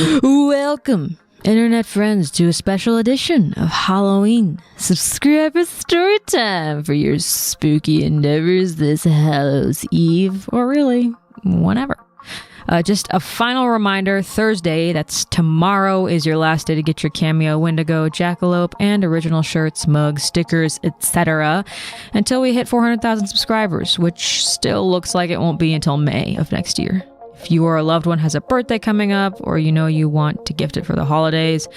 Welcome, internet friends, to a special edition of Halloween Subscriber Storytime for your spooky endeavors this Hallows Eve, or really, whenever. Just a final reminder, Thursday, that's tomorrow, is your last day to get your Cameo, Wendigo, Jackalope, and original shirts, mugs, stickers, etc. until we hit 400,000 subscribers, which still looks like it won't be until May of next year. If you or a loved one has a birthday coming up, or you know you want to gift it for the holidays,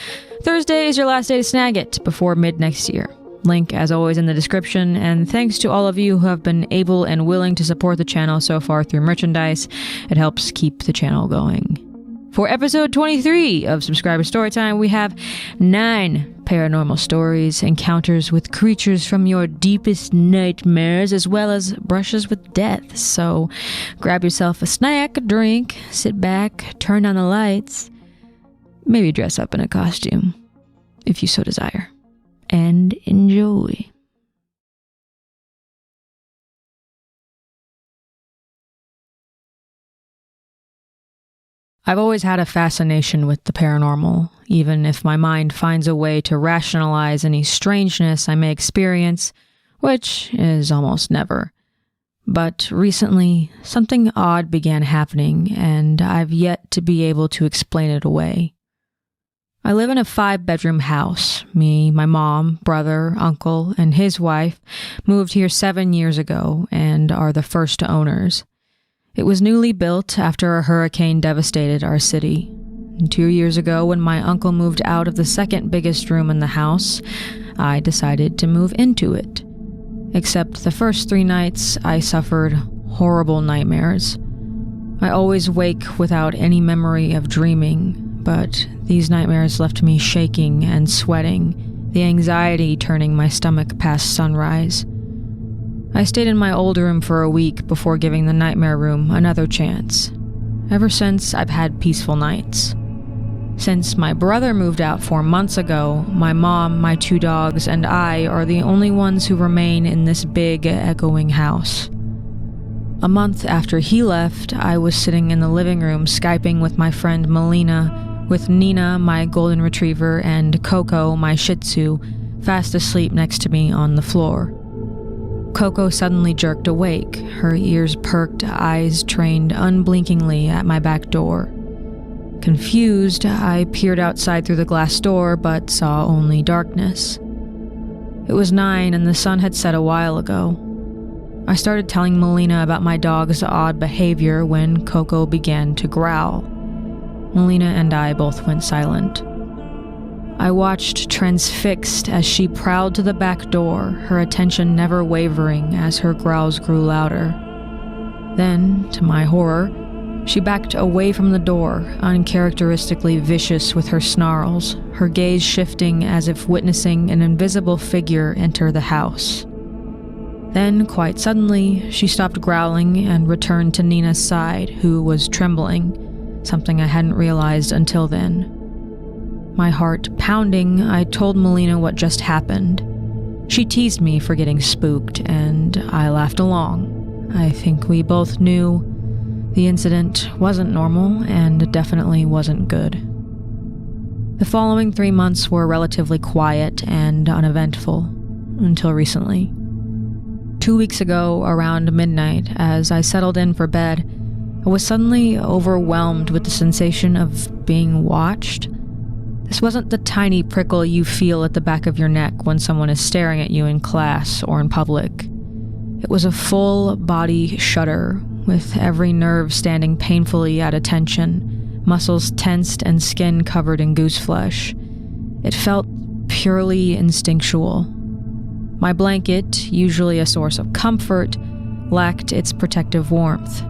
Thursday is your last day to snag it before mid next year. Link, as always, in the description, and thanks to all of you who have been able and willing to support the channel so far through merchandise. It helps keep the channel going. For episode 23 of Subscriber Storytime, we have 9 paranormal stories, encounters with creatures from your deepest nightmares, as well as brushes with death. So grab yourself a snack, a drink, sit back, turn on the lights, maybe dress up in a costume, if you so desire, and enjoy. I've always had a fascination with the paranormal, even if my mind finds a way to rationalize any strangeness I may experience, which is almost never. But recently, something odd began happening, and I've yet to be able to explain it away. I live in a 5-bedroom house. Me, my mom, brother, uncle, and his wife moved here 7 years ago and are the first owners. It was newly built after a hurricane devastated our city. 2 years ago, when my uncle moved out of the second biggest room in the house, I decided to move into it. Except the first 3 nights, I suffered horrible nightmares. I always wake without any memory of dreaming, but these nightmares left me shaking and sweating, the anxiety turning my stomach past sunrise. I stayed in my old room for a week before giving the nightmare room another chance. Ever since, I've had peaceful nights. Since my brother moved out 4 months ago, my mom, my 2 dogs, and I are the only ones who remain in this big, echoing house. A month after he left, I was sitting in the living room Skyping with my friend Melina, with Nina, my golden retriever, and Coco, my shih tzu, fast asleep next to me on the floor. Coco suddenly jerked awake, her ears perked, eyes trained unblinkingly at my back door. Confused, I peered outside through the glass door, but saw only darkness. It was 9 and the sun had set a while ago. I started telling Melina about my dog's odd behavior when Coco began to growl. Melina and I both went silent. I watched transfixed as she prowled to the back door, her attention never wavering as her growls grew louder. Then, to my horror, she backed away from the door, uncharacteristically vicious with her snarls, her gaze shifting as if witnessing an invisible figure enter the house. Then, quite suddenly, she stopped growling and returned to Nina's side, who was trembling, something I hadn't realized until then. My heart pounding, I told Melina what just happened. She teased me for getting spooked, and I laughed along. I think we both knew the incident wasn't normal and definitely wasn't good. The following 3 months were relatively quiet and uneventful, until recently. 2 weeks ago, around midnight, as I settled in for bed, I was suddenly overwhelmed with the sensation of being watched. This wasn't the tiny prickle you feel at the back of your neck when someone is staring at you in class or in public. It was a full body shudder, with every nerve standing painfully at attention, muscles tensed and skin covered in goose flesh. It felt purely instinctual. My blanket, usually a source of comfort, lacked its protective warmth.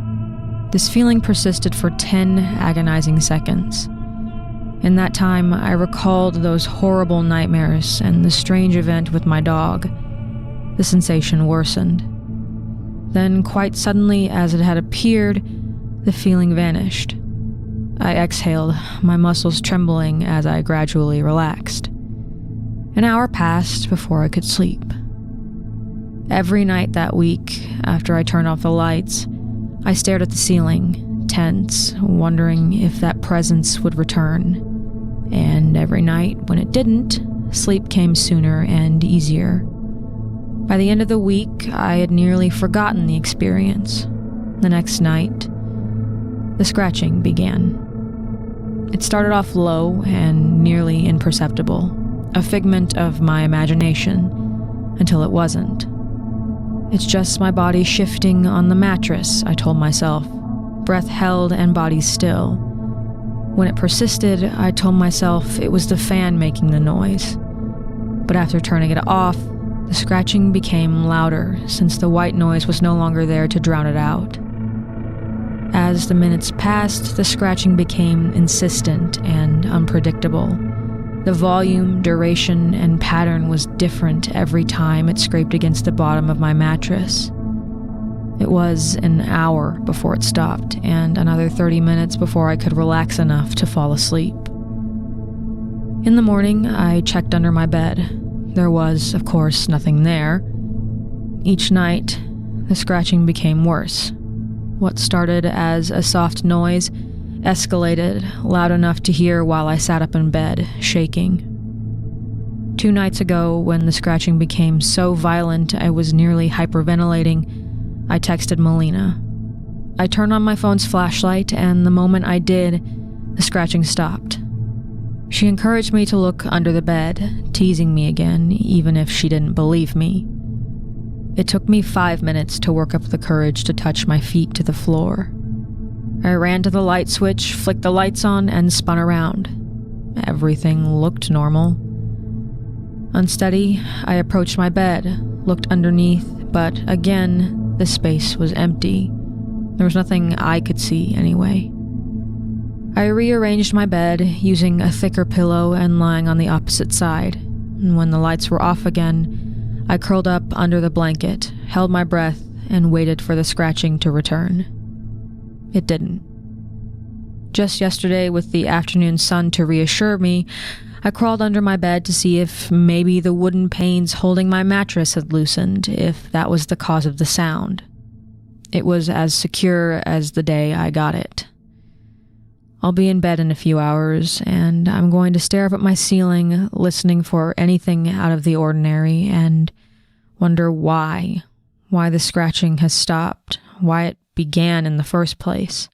This feeling persisted for 10 agonizing seconds. In that time, I recalled those horrible nightmares and the strange event with my dog. The sensation worsened. Then, quite suddenly, as it had appeared, the feeling vanished. I exhaled, my muscles trembling as I gradually relaxed. An hour passed before I could sleep. Every night that week, after I turned off the lights, I stared at the ceiling, tense, wondering if that presence would return. And every night, when it didn't, sleep came sooner and easier. By the end of the week, I had nearly forgotten the experience. The next night, the scratching began. It started off low and nearly imperceptible, a figment of my imagination, until it wasn't. It's just my body shifting on the mattress, I told myself, breath held and body still. When it persisted, I told myself it was the fan making the noise. But after turning it off, the scratching became louder since the white noise was no longer there to drown it out. As the minutes passed, the scratching became insistent and unpredictable. The volume, duration, and pattern was different every time it scraped against the bottom of my mattress. It was an hour before it stopped, and another 30 minutes before I could relax enough to fall asleep. In the morning, I checked under my bed. There was, of course, nothing there. Each night, the scratching became worse. What started as a soft noise escalated, loud enough to hear while I sat up in bed, shaking. 2 nights ago, when the scratching became so violent I was nearly hyperventilating, I texted Melina. I turned on my phone's flashlight, and the moment I did, the scratching stopped. She encouraged me to look under the bed, teasing me again, even if she didn't believe me. It took me 5 minutes to work up the courage to touch my feet to the floor. I ran to the light switch, flicked the lights on, and spun around. Everything looked normal. Unsteady, I approached my bed, looked underneath, but again, the space was empty. There was nothing I could see anyway. I rearranged my bed, using a thicker pillow and lying on the opposite side. And when the lights were off again, I curled up under the blanket, held my breath, and waited for the scratching to return. It didn't. Just yesterday, with the afternoon sun to reassure me, I crawled under my bed to see if maybe the wooden panes holding my mattress had loosened, if that was the cause of the sound. It was as secure as the day I got it. I'll be in bed in a few hours, and I'm going to stare up at my ceiling, listening for anything out of the ordinary, and wonder why the scratching has stopped, why it began in the first place.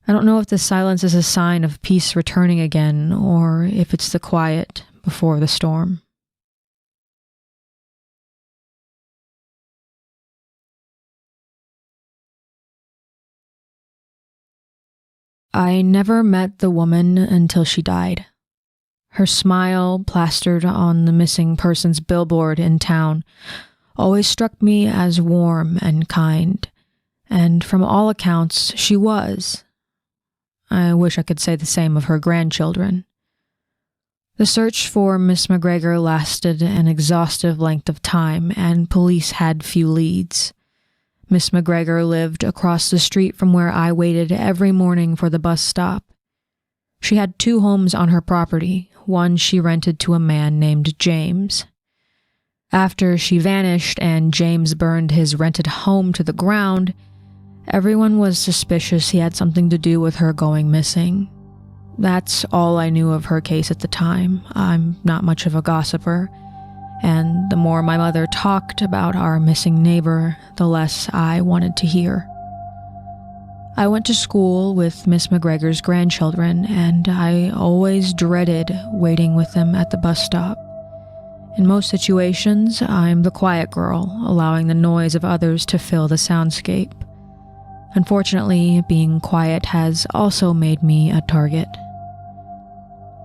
I don't know if the silence is a sign of peace returning again, or if it's the quiet before the storm. I never met the woman until she died. Her smile, plastered on the missing persons billboard in town, always struck me as warm and kind, and from all accounts, she was. I wish I could say the same of her grandchildren. The search for Miss McGregor lasted an exhaustive length of time, and police had few leads. Miss McGregor lived across the street from where I waited every morning for the bus stop. She had 2 homes on her property. One she rented to a man named James. After she vanished and James burned his rented home to the ground, everyone was suspicious he had something to do with her going missing. That's all I knew of her case at the time. I'm not much of a gossiper, and the more my mother talked about our missing neighbor, the less I wanted to hear. I went to school with Miss McGregor's grandchildren, and I always dreaded waiting with them at the bus stop. In most situations, I'm the quiet girl, allowing the noise of others to fill the soundscape. Unfortunately, being quiet has also made me a target.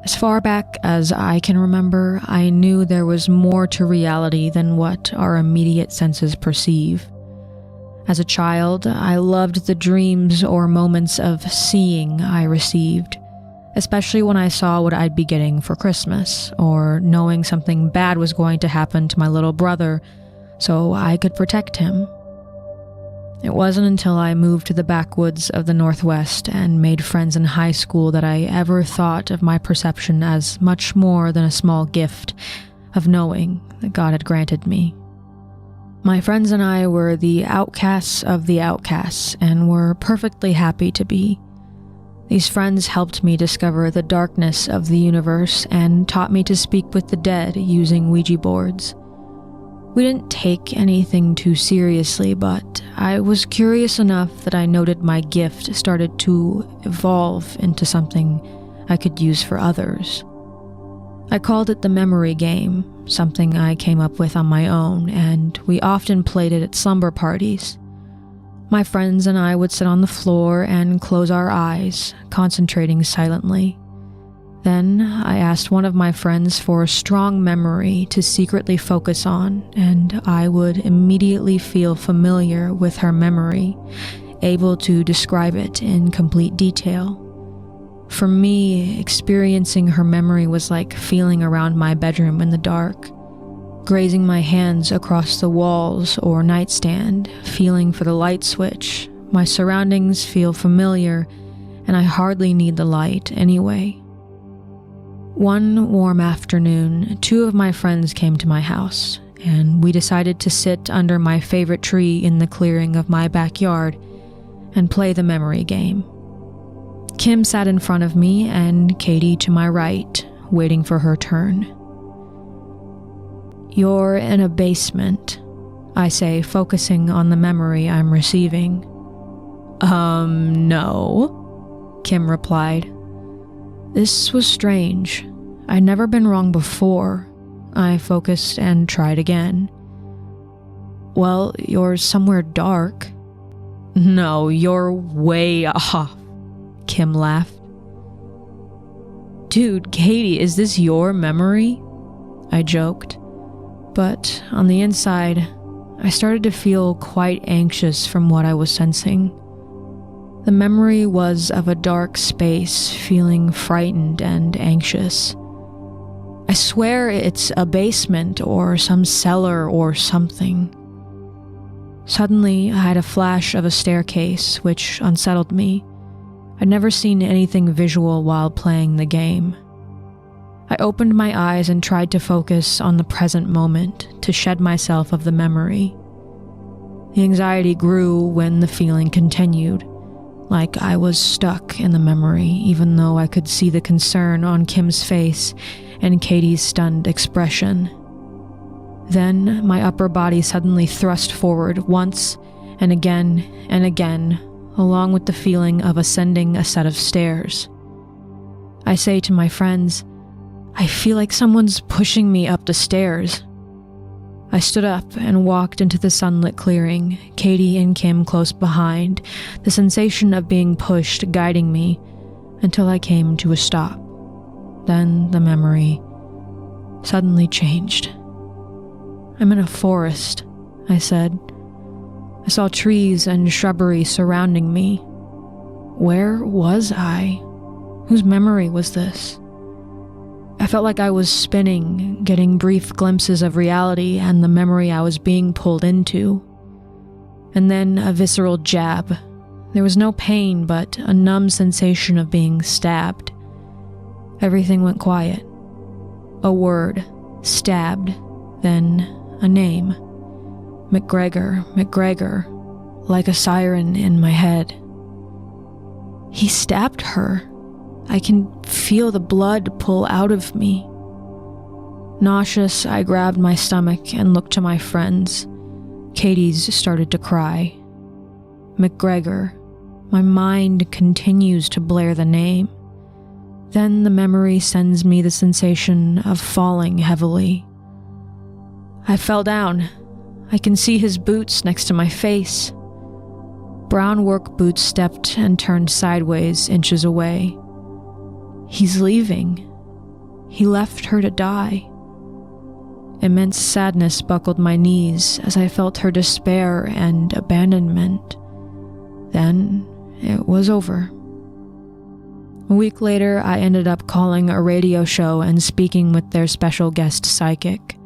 As far back as I can remember, I knew there was more to reality than what our immediate senses perceive. As a child, I loved the dreams or moments of seeing I received, especially when I saw what I'd be getting for Christmas, or knowing something bad was going to happen to my little brother so I could protect him. It wasn't until I moved to the backwoods of the Northwest and made friends in high school that I ever thought of my perception as much more than a small gift of knowing that God had granted me. My friends and I were the outcasts of the outcasts and were perfectly happy to be. These friends helped me discover the darkness of the universe and taught me to speak with the dead using Ouija boards. We didn't take anything too seriously, but I was curious enough that I noted my gift started to evolve into something I could use for others. I called it the memory game, something I came up with on my own, and we often played it at slumber parties. My friends and I would sit on the floor and close our eyes, concentrating silently. Then I asked one of my friends for a strong memory to secretly focus on, and I would immediately feel familiar with her memory, able to describe it in complete detail. For me, experiencing her memory was like feeling around my bedroom in the dark, grazing my hands across the walls or nightstand, feeling for the light switch. My surroundings feel familiar, and I hardly need the light anyway. One warm afternoon, 2 of my friends came to my house, and we decided to sit under my favorite tree in the clearing of my backyard and play the memory game. Kim sat in front of me and Katie to my right, waiting for her turn. "You're in a basement," I say, focusing on the memory I'm receiving. No," Kim replied. This was strange. I'd never been wrong before. I focused and tried again. "Well, you're somewhere dark." "No, you're way off," Kim laughed. "Dude, Katie, is this your memory?" I joked. But on the inside, I started to feel quite anxious from what I was sensing. The memory was of a dark space, feeling frightened and anxious. I swear it's a basement or some cellar or something. Suddenly, I had a flash of a staircase, which unsettled me. I'd never seen anything visual while playing the game. I opened my eyes and tried to focus on the present moment, to shed myself of the memory. The anxiety grew when the feeling continued, like I was stuck in the memory, even though I could see the concern on Kim's face and Katie's stunned expression. Then my upper body suddenly thrust forward once and again, along with the feeling of ascending a set of stairs. I say to my friends, "I feel like someone's pushing me up the stairs." I stood up and walked into the sunlit clearing, Katie and Kim close behind, the sensation of being pushed guiding me until I came to a stop. Then the memory suddenly changed. "I'm in a forest," I said. I saw trees and shrubbery surrounding me. Where was I? Whose memory was this? I felt like I was spinning, getting brief glimpses of reality and the memory I was being pulled into. And then a visceral jab. There was no pain, but a numb sensation of being stabbed. Everything went quiet. A word, stabbed, then a name. McGregor, like a siren in my head. He stabbed her. I can feel the blood pull out of me. Nauseous, I grabbed my stomach and looked to my friends. Katie's started to cry. McGregor. My mind continues to blare the name. Then the memory sends me the sensation of falling heavily. I fell down. I can see his boots next to my face. Brown work boots stepped and turned sideways inches away. He's leaving. He left her to die. Immense sadness buckled my knees as I felt her despair and abandonment. Then it was over. A week later, I ended up calling a radio show and speaking with their special guest psychic.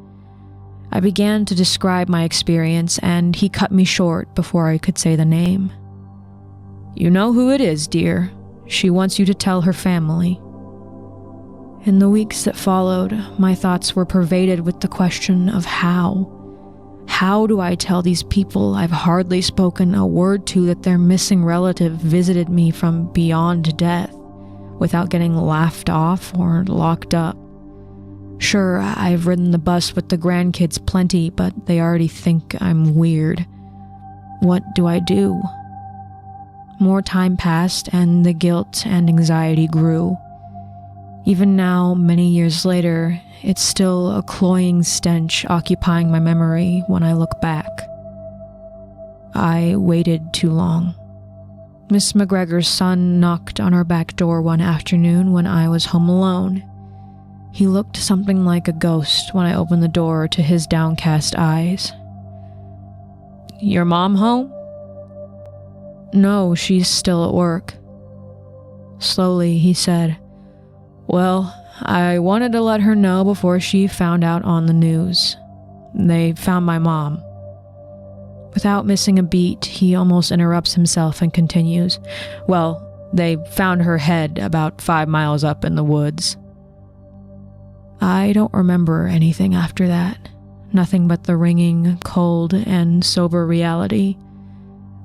I began to describe my experience, and he cut me short before I could say the name. "You know who it is, dear. She wants you to tell her family." In the weeks that followed, my thoughts were pervaded with the question of how. How do I tell these people I've hardly spoken a word to that their missing relative visited me from beyond death without getting laughed off or locked up? Sure, I've ridden the bus with the grandkids plenty, but they already think I'm weird. What do I do? More time passed, and the guilt and anxiety grew. Even now, many years later, it's still a cloying stench occupying my memory when I look back. I waited too long. Miss McGregor's son knocked on our back door one afternoon when I was home alone. He looked something like a ghost when I opened the door to his downcast eyes. "Your mom home?" "No, she's still at work." Slowly, he said, "Well, I wanted to let her know before she found out on the news. They found my mom." Without missing a beat, he almost interrupts himself and continues, "Well, they found her head about 5 miles up in the woods." I don't remember anything after that. Nothing but the ringing, cold, and sober reality.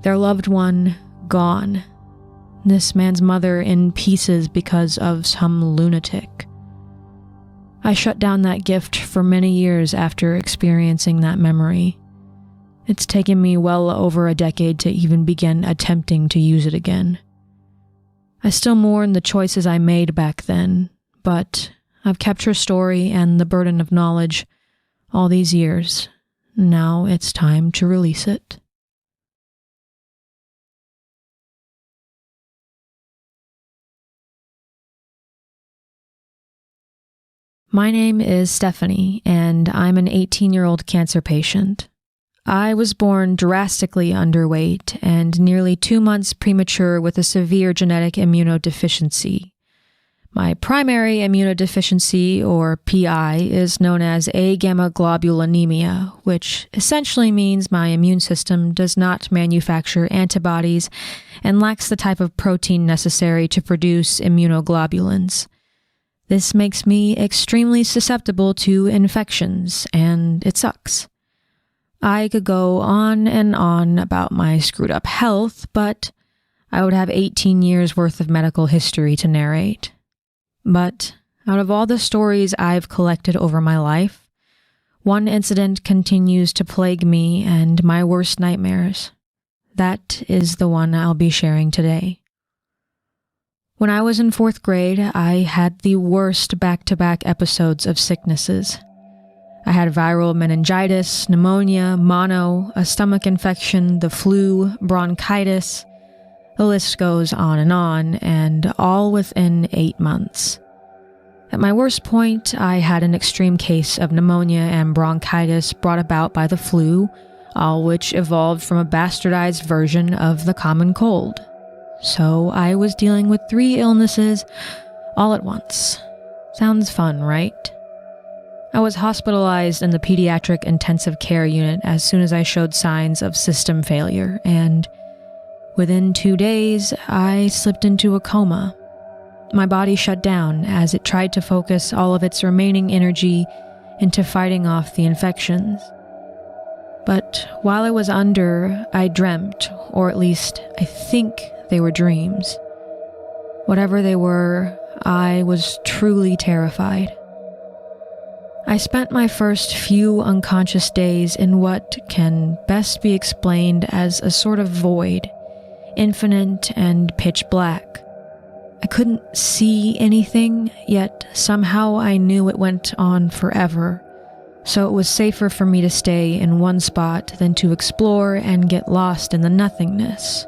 Their loved one gone. This man's mother in pieces because of some lunatic. I shut down that gift for many years after experiencing that memory. It's taken me well over a decade to even begin attempting to use it again. I still mourn the choices I made back then, but I've kept her story and the burden of knowledge all these years. Now it's time to release it. My name is Stephanie, and I'm an 18-year-old cancer patient. I was born drastically underweight and nearly 2 months premature with a severe genetic immunodeficiency. My primary immunodeficiency, or PI, is known as A-gamma-globulinemia, which essentially means my immune system does not manufacture antibodies and lacks the type of protein necessary to produce immunoglobulins. This makes me extremely susceptible to infections, and it sucks. I could go on and on about my screwed up health, but I would have 18 years worth of medical history to narrate. But out of all the stories I've collected over my life, one incident continues to plague me and my worst nightmares. That is the one I'll be sharing today. When I was in 4th grade, I had the worst back-to-back episodes of sicknesses. I had viral meningitis, pneumonia, mono, a stomach infection, the flu, bronchitis. The list goes on, and all within 8 months. At my worst point, I had an extreme case of pneumonia and bronchitis brought about by the flu, all which evolved from a bastardized version of the common cold. So I was dealing with 3 illnesses all at once. Sounds fun, right? I was hospitalized in the pediatric intensive care unit as soon as I showed signs of system failure, and within 2 days, I slipped into a coma. My body shut down as it tried to focus all of its remaining energy into fighting off the infections. But while I was under, I dreamt, or at least I think they were dreams. Whatever they were, I was truly terrified. I spent my first few unconscious days in what can best be explained as a sort of void, infinite and pitch black. I couldn't see anything, yet somehow I knew it went on forever, so it was safer for me to stay in one spot than to explore and get lost in the nothingness.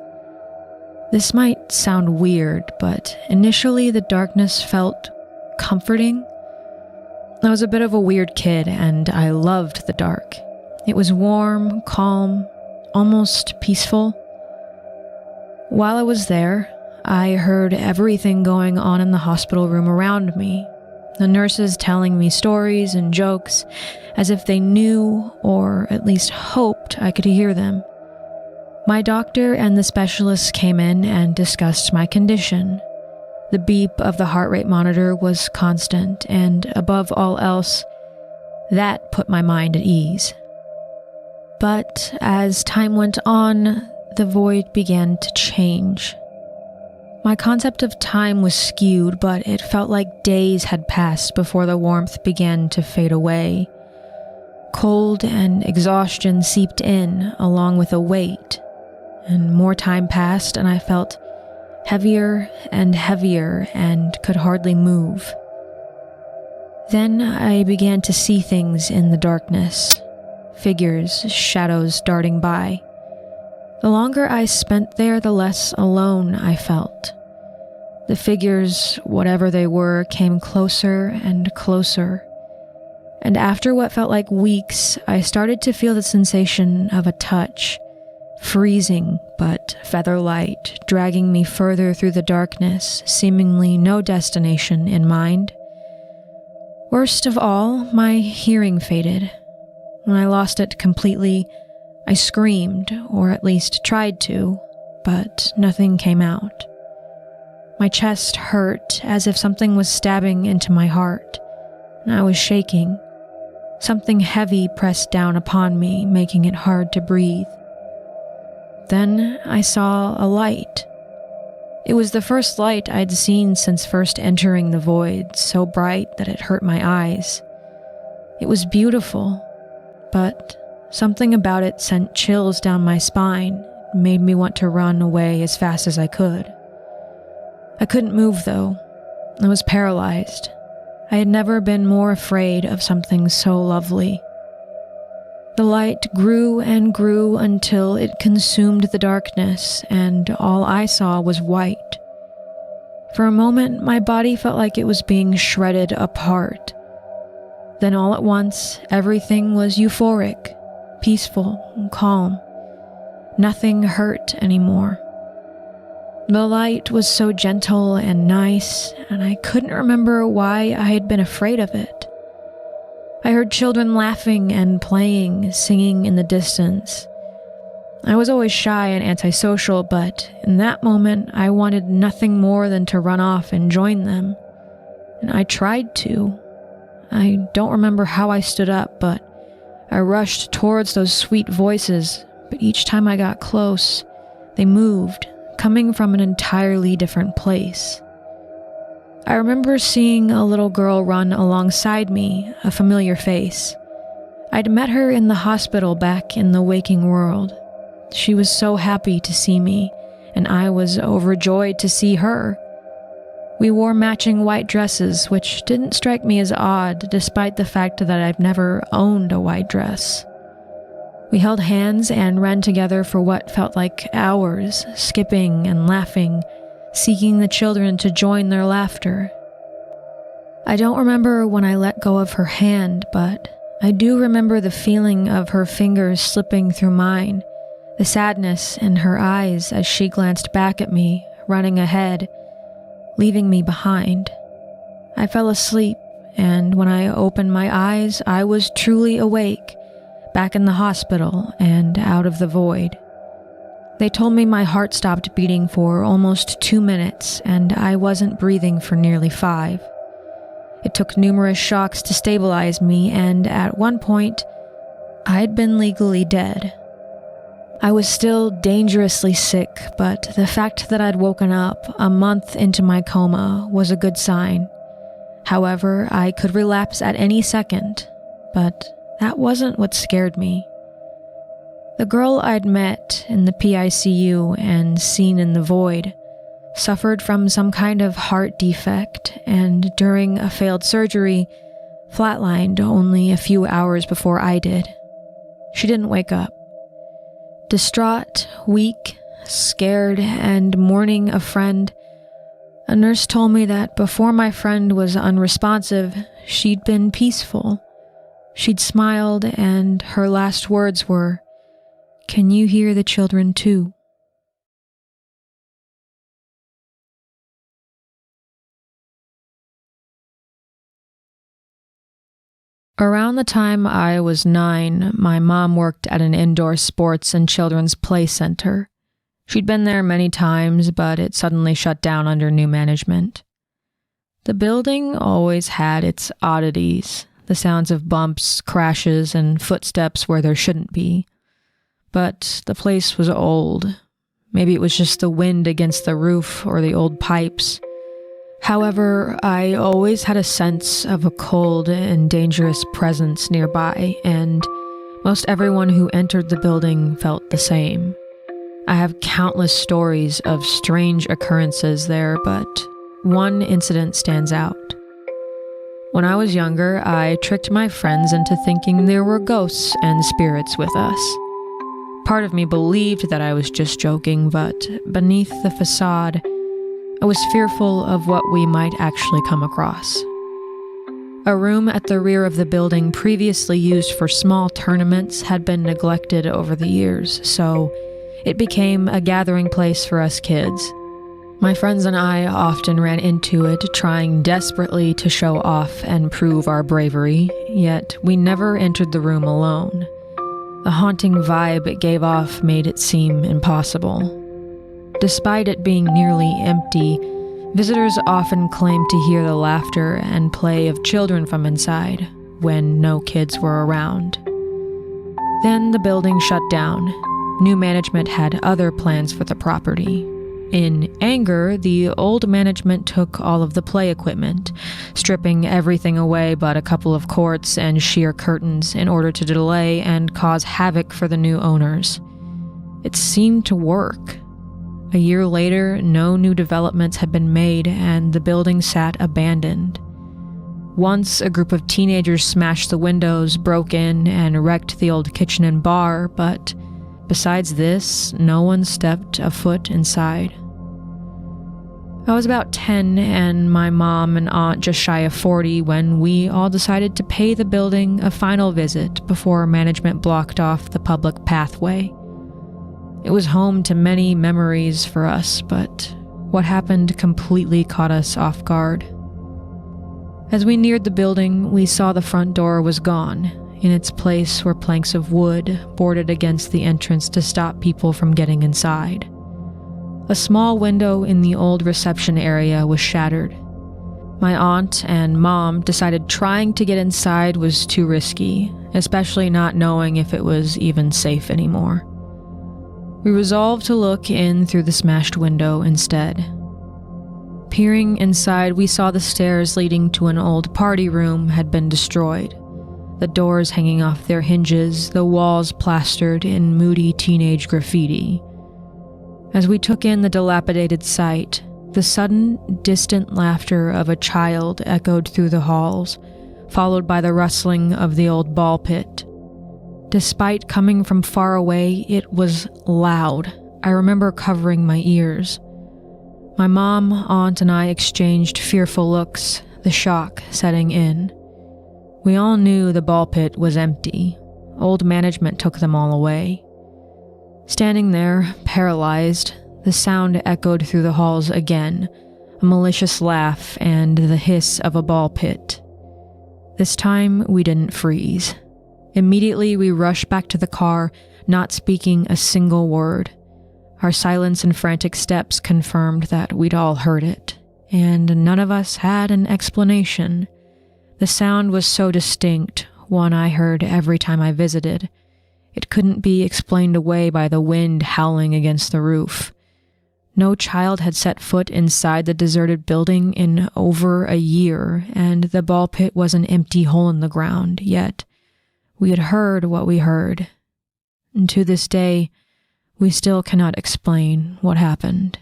This might sound weird, but initially the darkness felt comforting. I was a bit of a weird kid, and I loved the dark. It was warm, calm, almost peaceful. While I was there, I heard everything going on in the hospital room around me. The nurses telling me stories and jokes as if they knew, or at least hoped, I could hear them. My doctor and the specialists came in and discussed my condition. The beep of the heart rate monitor was constant, and above all else, that put my mind at ease. But as time went on, the void began to change. My concept of time was skewed, but it felt like days had passed before the warmth began to fade away. Cold and exhaustion seeped in, along with a weight, and more time passed and I felt heavier and could hardly move. Then I began to see things in the darkness, figures, shadows darting by. The longer I spent there, the less alone I felt. The figures, whatever they were, came closer and closer. And after what felt like weeks, I started to feel the sensation of a touch, freezing but feather light, dragging me further through the darkness, seemingly no destination in mind. Worst of all, my hearing faded. When I lost it completely, I screamed, or at least tried to, but nothing came out. My chest hurt as if something was stabbing into my heart, and I was shaking. Something heavy pressed down upon me, making it hard to breathe. Then I saw a light. It was the first light I'd seen since first entering the void, so bright that it hurt my eyes. It was beautiful, but something about it sent chills down my spine, made me want to run away as fast as I could. I couldn't move, though. I was paralyzed. I had never been more afraid of something so lovely. The light grew and grew until it consumed the darkness, and all I saw was white. For a moment, my body felt like it was being shredded apart. Then all at once, everything was euphoric, peaceful, and calm. Nothing hurt anymore. The light was so gentle and nice, and I couldn't remember why I had been afraid of it. I heard children laughing and playing, singing in the distance. I was always shy and antisocial, but in that moment I wanted nothing more than to run off and join them. And I tried to. I don't remember how I stood up, but I rushed towards those sweet voices, but each time I got close, they moved, coming from an entirely different place. I remember seeing a little girl run alongside me, a familiar face. I'd met her in the hospital back in the waking world. She was so happy to see me, and I was overjoyed to see her. We wore matching white dresses, which didn't strike me as odd, despite the fact that I've never owned a white dress. We held hands and ran together for what felt like hours, skipping and laughing, seeking the children to join their laughter. I don't remember when I let go of her hand, but I do remember the feeling of her fingers slipping through mine, the sadness in her eyes as she glanced back at me, running ahead, leaving me behind. I fell asleep, and when I opened my eyes, I was truly awake, back in the hospital and out of the void. They told me my heart stopped beating for almost 2 minutes, and I wasn't breathing for nearly 5. It took numerous shocks to stabilize me, and at one point, I'd been legally dead. I was still dangerously sick, but the fact that I'd woken up a month into my coma was a good sign. However, I could relapse at any second, but that wasn't what scared me. The girl I'd met in the PICU and seen in the void suffered from some kind of heart defect, and during a failed surgery, flatlined only a few hours before I did. She didn't wake up. Distraught, weak, scared, and mourning a friend, a nurse told me that before my friend was unresponsive, she'd been peaceful. She'd smiled, and her last words were, "Can you hear the children too?" Around the time I was 9, my mom worked at an indoor sports and children's play center. She'd been there many times, but it suddenly shut down under new management. The building always had its oddities, the sounds of bumps, crashes, and footsteps where there shouldn't be. But the place was old. Maybe it was just the wind against the roof or the old pipes. However, I always had a sense of a cold and dangerous presence nearby, and most everyone who entered the building felt the same. I have countless stories of strange occurrences there, but one incident stands out. When I was younger, I tricked my friends into thinking there were ghosts and spirits with us. Part of me believed that I was just joking, but beneath the facade, I was fearful of what we might actually come across. A room at the rear of the building previously used for small tournaments had been neglected over the years, so it became a gathering place for us kids. My friends and I often ran into it, trying desperately to show off and prove our bravery, yet we never entered the room alone. The haunting vibe it gave off made it seem impossible. Despite it being nearly empty, visitors often claimed to hear the laughter and play of children from inside when no kids were around. Then the building shut down. New management had other plans for the property. In anger, the old management took all of the play equipment, stripping everything away but a couple of courts and sheer curtains in order to delay and cause havoc for the new owners. It seemed to work. A year later, no new developments had been made and the building sat abandoned. Once, a group of teenagers smashed the windows, broke in, and wrecked the old kitchen and bar, but besides this, no one stepped a foot inside. I was about 10 and my mom and aunt just shy of 40 when we all decided to pay the building a final visit before management blocked off the public pathway. It was home to many memories for us, but what happened completely caught us off guard. As we neared the building, we saw the front door was gone. In its place were planks of wood boarded against the entrance to stop people from getting inside. A small window in the old reception area was shattered. My aunt and mom decided trying to get inside was too risky, especially not knowing if it was even safe anymore. We resolved to look in through the smashed window instead. Peering inside, we saw the stairs leading to an old party room had been destroyed. The doors hanging off their hinges, the walls plastered in moody teenage graffiti. As we took in the dilapidated sight, the sudden, distant laughter of a child echoed through the halls, followed by the rustling of the old ball pit. Despite coming from far away, it was loud. I remember covering my ears. My mom, aunt, and I exchanged fearful looks, the shock setting in. We all knew the ball pit was empty. Old management took them all away. Standing there, paralyzed, the sound echoed through the halls again, a malicious laugh and the hiss of a ball pit. This time, we didn't freeze. Immediately, we rushed back to the car, not speaking a single word. Our silence and frantic steps confirmed that we'd all heard it, and none of us had an explanation. The sound was so distinct, one I heard every time I visited. It couldn't be explained away by the wind howling against the roof. No child had set foot inside the deserted building in over a year, and the ball pit was an empty hole in the ground, yet we had heard what we heard. And to this day, we still cannot explain what happened.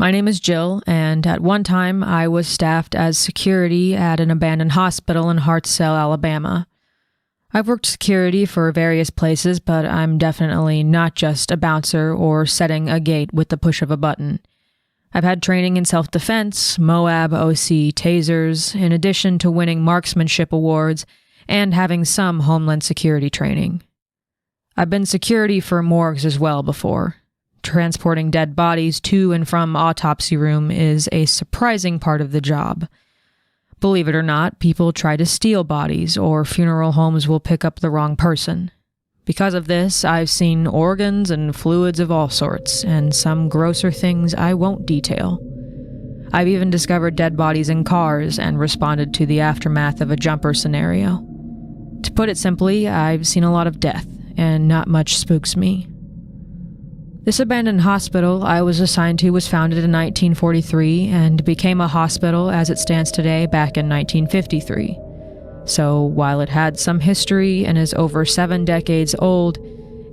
My name is Jill, and at one time I was staffed as security at an abandoned hospital in Hartselle, Alabama. I've worked security for various places, but I'm definitely not just a bouncer or setting a gate with the push of a button. I've had training in self-defense, Moab, OC, tasers, in addition to winning marksmanship awards and having some homeland security training. I've been security for morgues as well before. Transporting dead bodies to and from autopsy room is a surprising part of the job. Believe it or not, people try to steal bodies, or funeral homes will pick up the wrong person. Because of this, I've seen organs and fluids of all sorts, and some grosser things I won't detail. I've even discovered dead bodies in cars and responded to the aftermath of a jumper scenario. To put it simply, I've seen a lot of death, and not much spooks me. This abandoned hospital I was assigned to was founded in 1943 and became a hospital as it stands today back in 1953. So while it had some history and is over 7 decades old,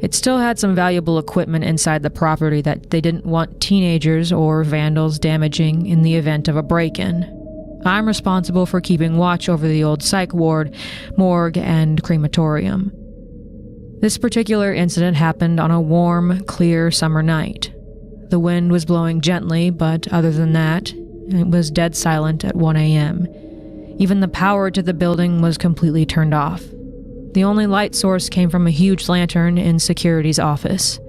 it still had some valuable equipment inside the property that they didn't want teenagers or vandals damaging in the event of a break-in. I'm responsible for keeping watch over the old psych ward, morgue, and crematorium. This particular incident happened on a warm, clear summer night. The wind was blowing gently, but other than that, it was dead silent at 1 a.m. Even the power to the building was completely turned off. The only light source came from a huge lantern in security's office.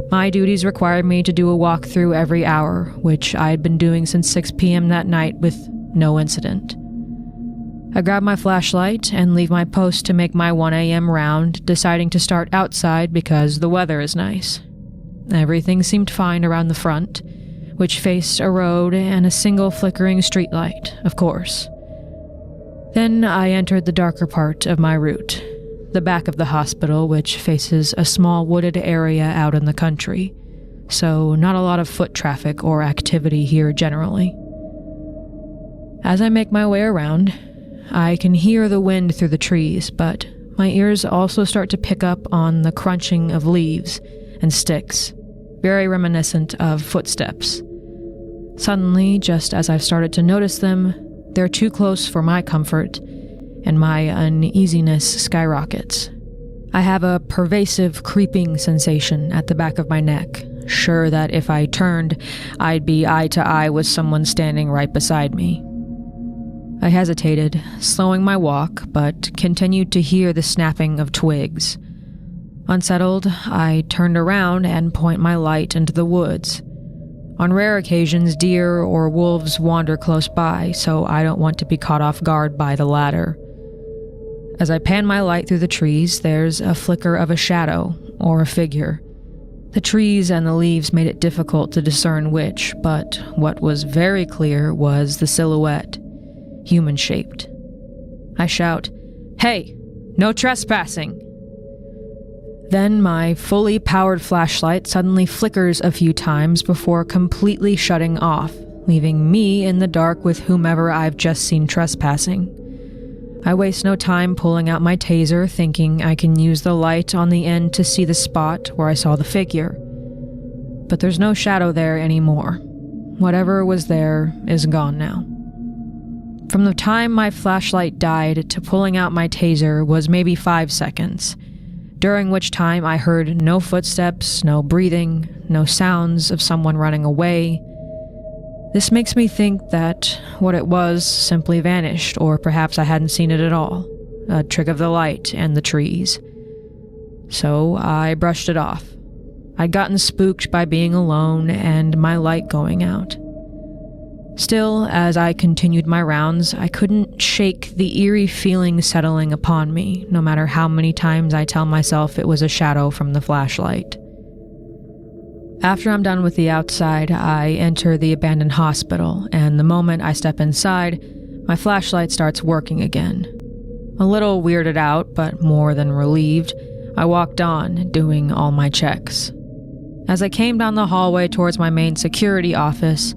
My duties required me to do a walkthrough every hour, which I had been doing since 6 p.m. that night with no incident. I grab my flashlight and leave my post to make my 1 a.m. round, deciding to start outside because the weather is nice. Everything seemed fine around the front, which faced a road and a single flickering streetlight, of course. Then I entered the darker part of my route, the back of the hospital, which faces a small wooded area out in the country, so not a lot of foot traffic or activity here generally. As I make my way around, I can hear the wind through the trees, but my ears also start to pick up on the crunching of leaves and sticks, very reminiscent of footsteps. Suddenly, just as I've started to notice them, they're too close for my comfort, and my uneasiness skyrockets. I have a pervasive creeping sensation at the back of my neck, sure that if I turned, I'd be eye to eye with someone standing right beside me. I hesitated, slowing my walk, but continued to hear the snapping of twigs. Unsettled, I turned around and point my light into the woods. On rare occasions, deer or wolves wander close by, so I don't want to be caught off guard by the latter. As I pan my light through the trees, there's a flicker of a shadow, or a figure. The trees and the leaves made it difficult to discern which, but what was very clear was the silhouette, human-shaped. I shout, "Hey, no trespassing!" Then my fully powered flashlight suddenly flickers a few times before completely shutting off, leaving me in the dark with whomever I've just seen trespassing. I waste no time pulling out my taser, thinking I can use the light on the end to see the spot where I saw the figure. But there's no shadow there anymore. Whatever was there is gone now. From the time my flashlight died to pulling out my taser was maybe 5 seconds, during which time I heard no footsteps, no breathing, no sounds of someone running away. This makes me think that what it was simply vanished, or perhaps I hadn't seen it at all, a trick of the light and the trees. So I brushed it off. I'd gotten spooked by being alone and my light going out. Still, as I continued my rounds, I couldn't shake the eerie feeling settling upon me, no matter how many times I tell myself it was a shadow from the flashlight. After I'm done with the outside, I enter the abandoned hospital, and the moment I step inside, my flashlight starts working again. A little weirded out, but more than relieved, I walked on, doing all my checks. As I came down the hallway towards my main security office,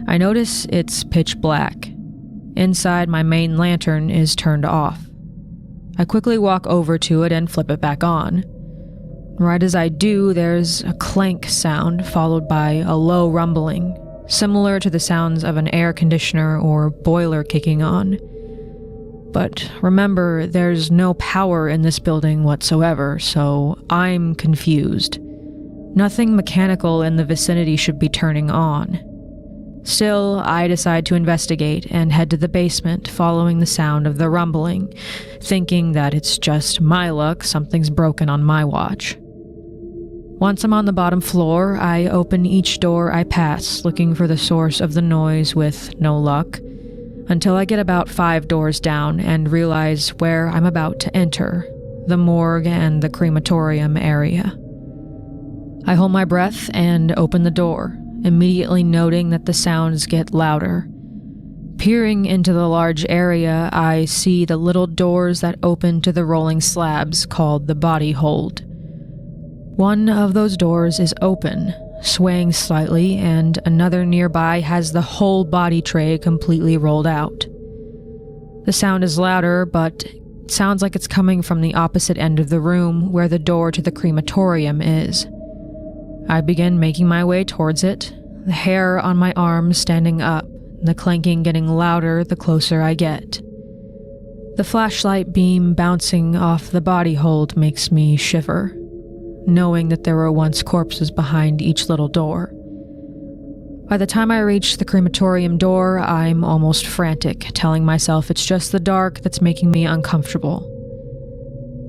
I notice it's pitch black. Inside, my main lantern is turned off. I quickly walk over to it and flip it back on. Right as I do, there's a clank sound followed by a low rumbling, similar to the sounds of an air conditioner or boiler kicking on. But remember, there's no power in this building whatsoever, so I'm confused. Nothing mechanical in the vicinity should be turning on. Still, I decide to investigate and head to the basement, following the sound of the rumbling, thinking that it's just my luck something's broken on my watch. Once I'm on the bottom floor, I open each door I pass, looking for the source of the noise with no luck, until I get about 5 doors down and realize where I'm about to enter, the morgue and the crematorium area. I hold my breath and open the door, immediately noting that the sounds get louder. Peering into the large area, I see the little doors that open to the rolling slabs called the body hold. One of those doors is open, swaying slightly, and another nearby has the whole body tray completely rolled out. The sound is louder, but it sounds like it's coming from the opposite end of the room where the door to the crematorium is. I begin making my way towards it, the hair on my arms standing up, the clanking getting louder the closer I get. The flashlight beam bouncing off the body hold makes me shiver, knowing that there were once corpses behind each little door. By the time I reach the crematorium door, I'm almost frantic, telling myself it's just the dark that's making me uncomfortable.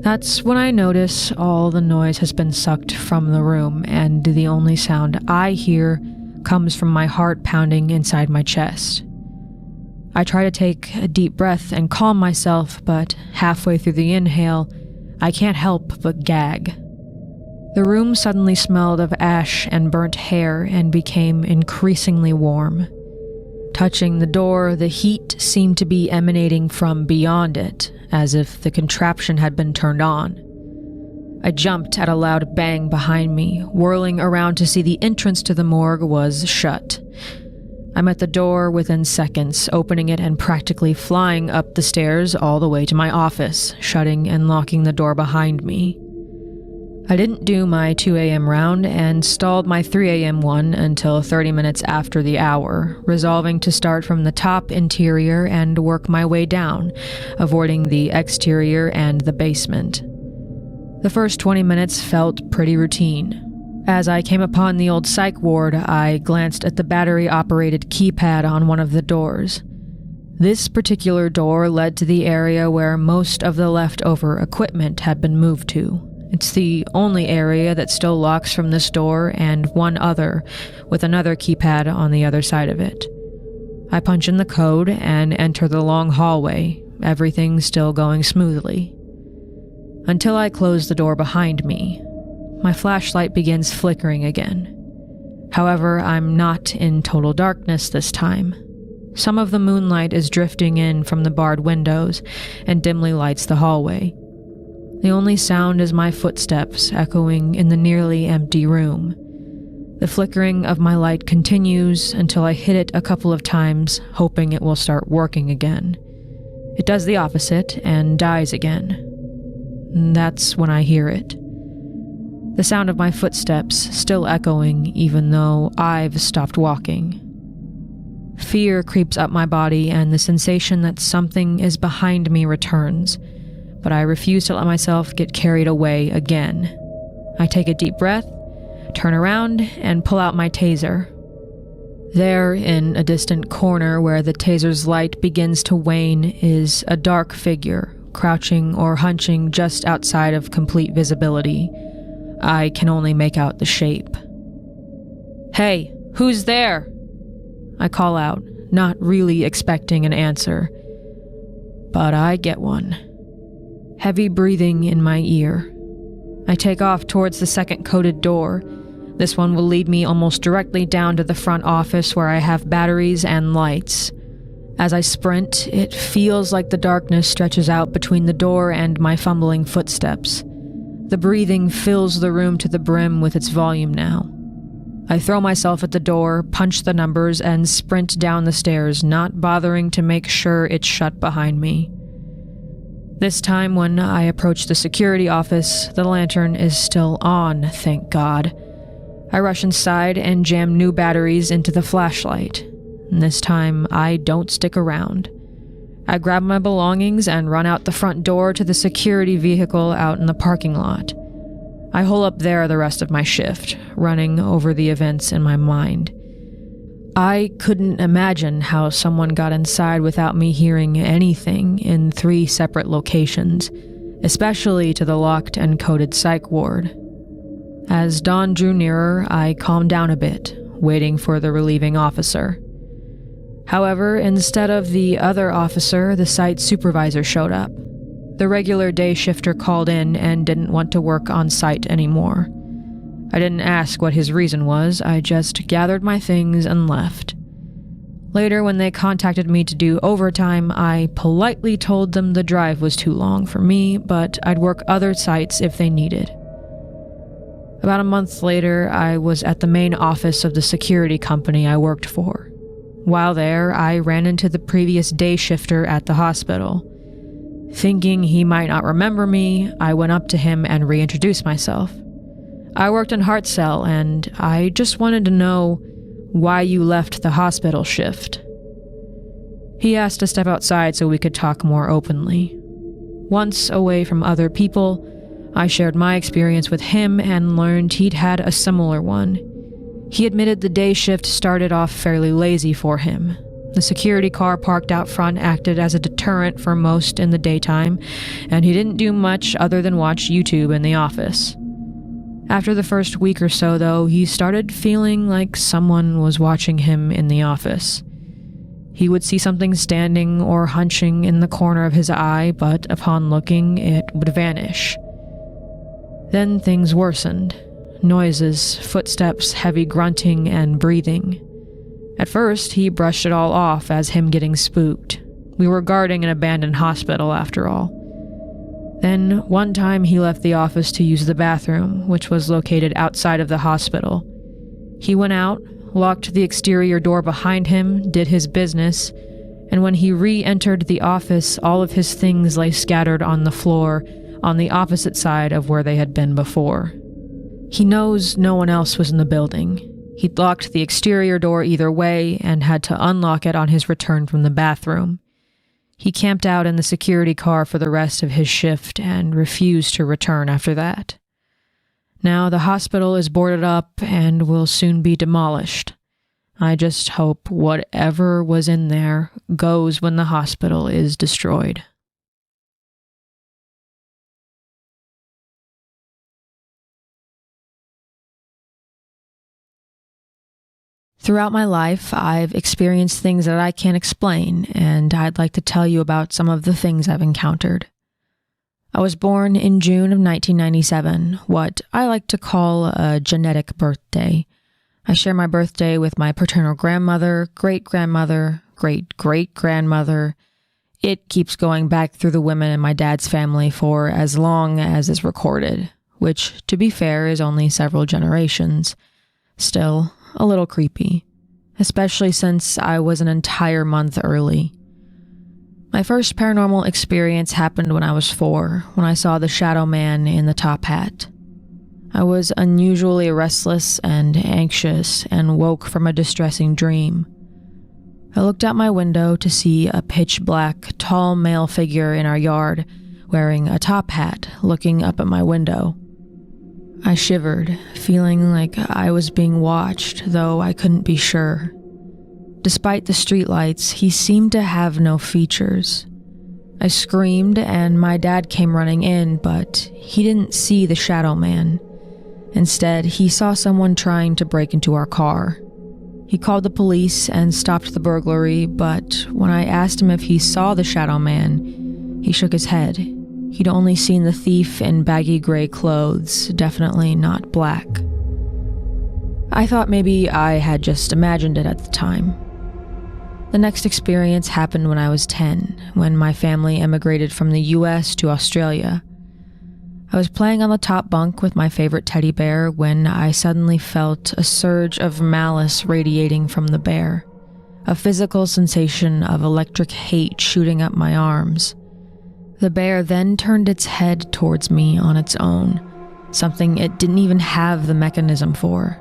That's when I notice all the noise has been sucked from the room, and the only sound I hear comes from my heart pounding inside my chest. I try to take a deep breath and calm myself, but halfway through the inhale, I can't help but gag. The room suddenly smelled of ash and burnt hair and became increasingly warm. Touching the door, the heat seemed to be emanating from beyond it, as if the contraption had been turned on. I jumped at a loud bang behind me, whirling around to see the entrance to the morgue was shut. I'm at the door within seconds, opening it and practically flying up the stairs all the way to my office, shutting and locking the door behind me. I didn't do my 2 a.m. round and stalled my 3 a.m. one until 30 minutes after the hour, resolving to start from the top interior and work my way down, avoiding the exterior and the basement. The first 20 minutes felt pretty routine. As I came upon the old psych ward, I glanced at the battery-operated keypad on one of the doors. This particular door led to the area where most of the leftover equipment had been moved to. It's the only area that still locks from this door and one other, with another keypad on the other side of it. I punch in the code and enter the long hallway, everything still going smoothly. Until I close the door behind me. My flashlight begins flickering again. However, I'm not in total darkness this time. Some of the moonlight is drifting in from the barred windows and dimly lights the hallway. The only sound is my footsteps echoing in the nearly empty room. The flickering of my light continues until I hit it a couple of times, hoping it will start working again. It does the opposite and dies again. And that's when I hear it. The sound of my footsteps still echoing even though I've stopped walking. Fear creeps up my body and the sensation that something is behind me returns. But I refuse to let myself get carried away again. I take a deep breath, turn around, and pull out my taser. There, in a distant corner where the taser's light begins to wane, is a dark figure, crouching or hunching just outside of complete visibility. I can only make out the shape. "Hey, who's there?" I call out, not really expecting an answer. But I get one. Heavy breathing in my ear. I take off towards the second coded door. This one will lead me almost directly down to the front office where I have batteries and lights. As I sprint, it feels like the darkness stretches out between the door and my fumbling footsteps. The breathing fills the room to the brim with its volume now. I throw myself at the door, punch the numbers, and sprint down the stairs, not bothering to make sure it's shut behind me. This time, when I approach the security office, the lantern is still on, thank God. I rush inside and jam new batteries into the flashlight. And this time, I don't stick around. I grab my belongings and run out the front door to the security vehicle out in the parking lot. I hole up there the rest of my shift, running over the events in my mind. I couldn't imagine how someone got inside without me hearing anything in 3 separate locations, especially to the locked and coded psych ward. As dawn drew nearer, I calmed down a bit, waiting for the relieving officer. However, instead of the other officer, the site supervisor showed up. The regular day shifter called in and didn't want to work on site anymore. I didn't ask what his reason was, I just gathered my things and left. Later, when they contacted me to do overtime, I politely told them the drive was too long for me, but I'd work other sites if they needed. About a month later, I was at the main office of the security company I worked for. While there, I ran into the previous day shifter at the hospital. Thinking he might not remember me, I went up to him and reintroduced myself. I worked in Heart Cell, and I just wanted to know why you left the hospital shift. He asked to step outside so we could talk more openly. Once away from other people, I shared my experience with him and learned he'd had a similar one. He admitted the day shift started off fairly lazy for him. The security car parked out front acted as a deterrent for most in the daytime, and he didn't do much other than watch YouTube in the office. After the first week or so, though, he started feeling like someone was watching him in the office. He would see something standing or hunching in the corner of his eye, but upon looking, it would vanish. Then things worsened. Noises, footsteps, heavy grunting, and breathing. At first, he brushed it all off as him getting spooked. We were guarding an abandoned hospital, after all. Then, one time he left the office to use the bathroom, which was located outside of the hospital. He went out, locked the exterior door behind him, did his business, and when he re-entered the office, all of his things lay scattered on the floor on the opposite side of where they had been before. He knows no one else was in the building. He'd locked the exterior door either way and had to unlock it on his return from the bathroom. He camped out in the security car for the rest of his shift and refused to return after that. Now the hospital is boarded up and will soon be demolished. I just hope whatever was in there goes when the hospital is destroyed. Throughout my life, I've experienced things that I can't explain, and I'd like to tell you about some of the things I've encountered. I was born in June of 1997, what I like to call a genetic birthday. I share my birthday with my paternal grandmother, great-grandmother, great-great-grandmother. It keeps going back through the women in my dad's family for as long as is recorded, which, to be fair, is only several generations. Still, a little creepy, especially since I was an entire month early. My first paranormal experience happened when I was 4, when I saw the shadow man in the top hat. I was unusually restless and anxious and woke from a distressing dream. I looked out my window to see a pitch-black, tall male figure in our yard wearing a top hat looking up at my window. I shivered, feeling like I was being watched, though I couldn't be sure. Despite the streetlights, he seemed to have no features. I screamed and my dad came running in, but he didn't see the shadow man. Instead, he saw someone trying to break into our car. He called the police and stopped the burglary, but when I asked him if he saw the shadow man, he shook his head. He'd only seen the thief in baggy gray clothes, definitely not black. I thought maybe I had just imagined it at the time. The next experience happened when I was 10, when my family emigrated from the US to Australia. I was playing on the top bunk with my favorite teddy bear when I suddenly felt a surge of malice radiating from the bear, a physical sensation of electric hate shooting up my arms. The bear then turned its head towards me on its own, something it didn't even have the mechanism for.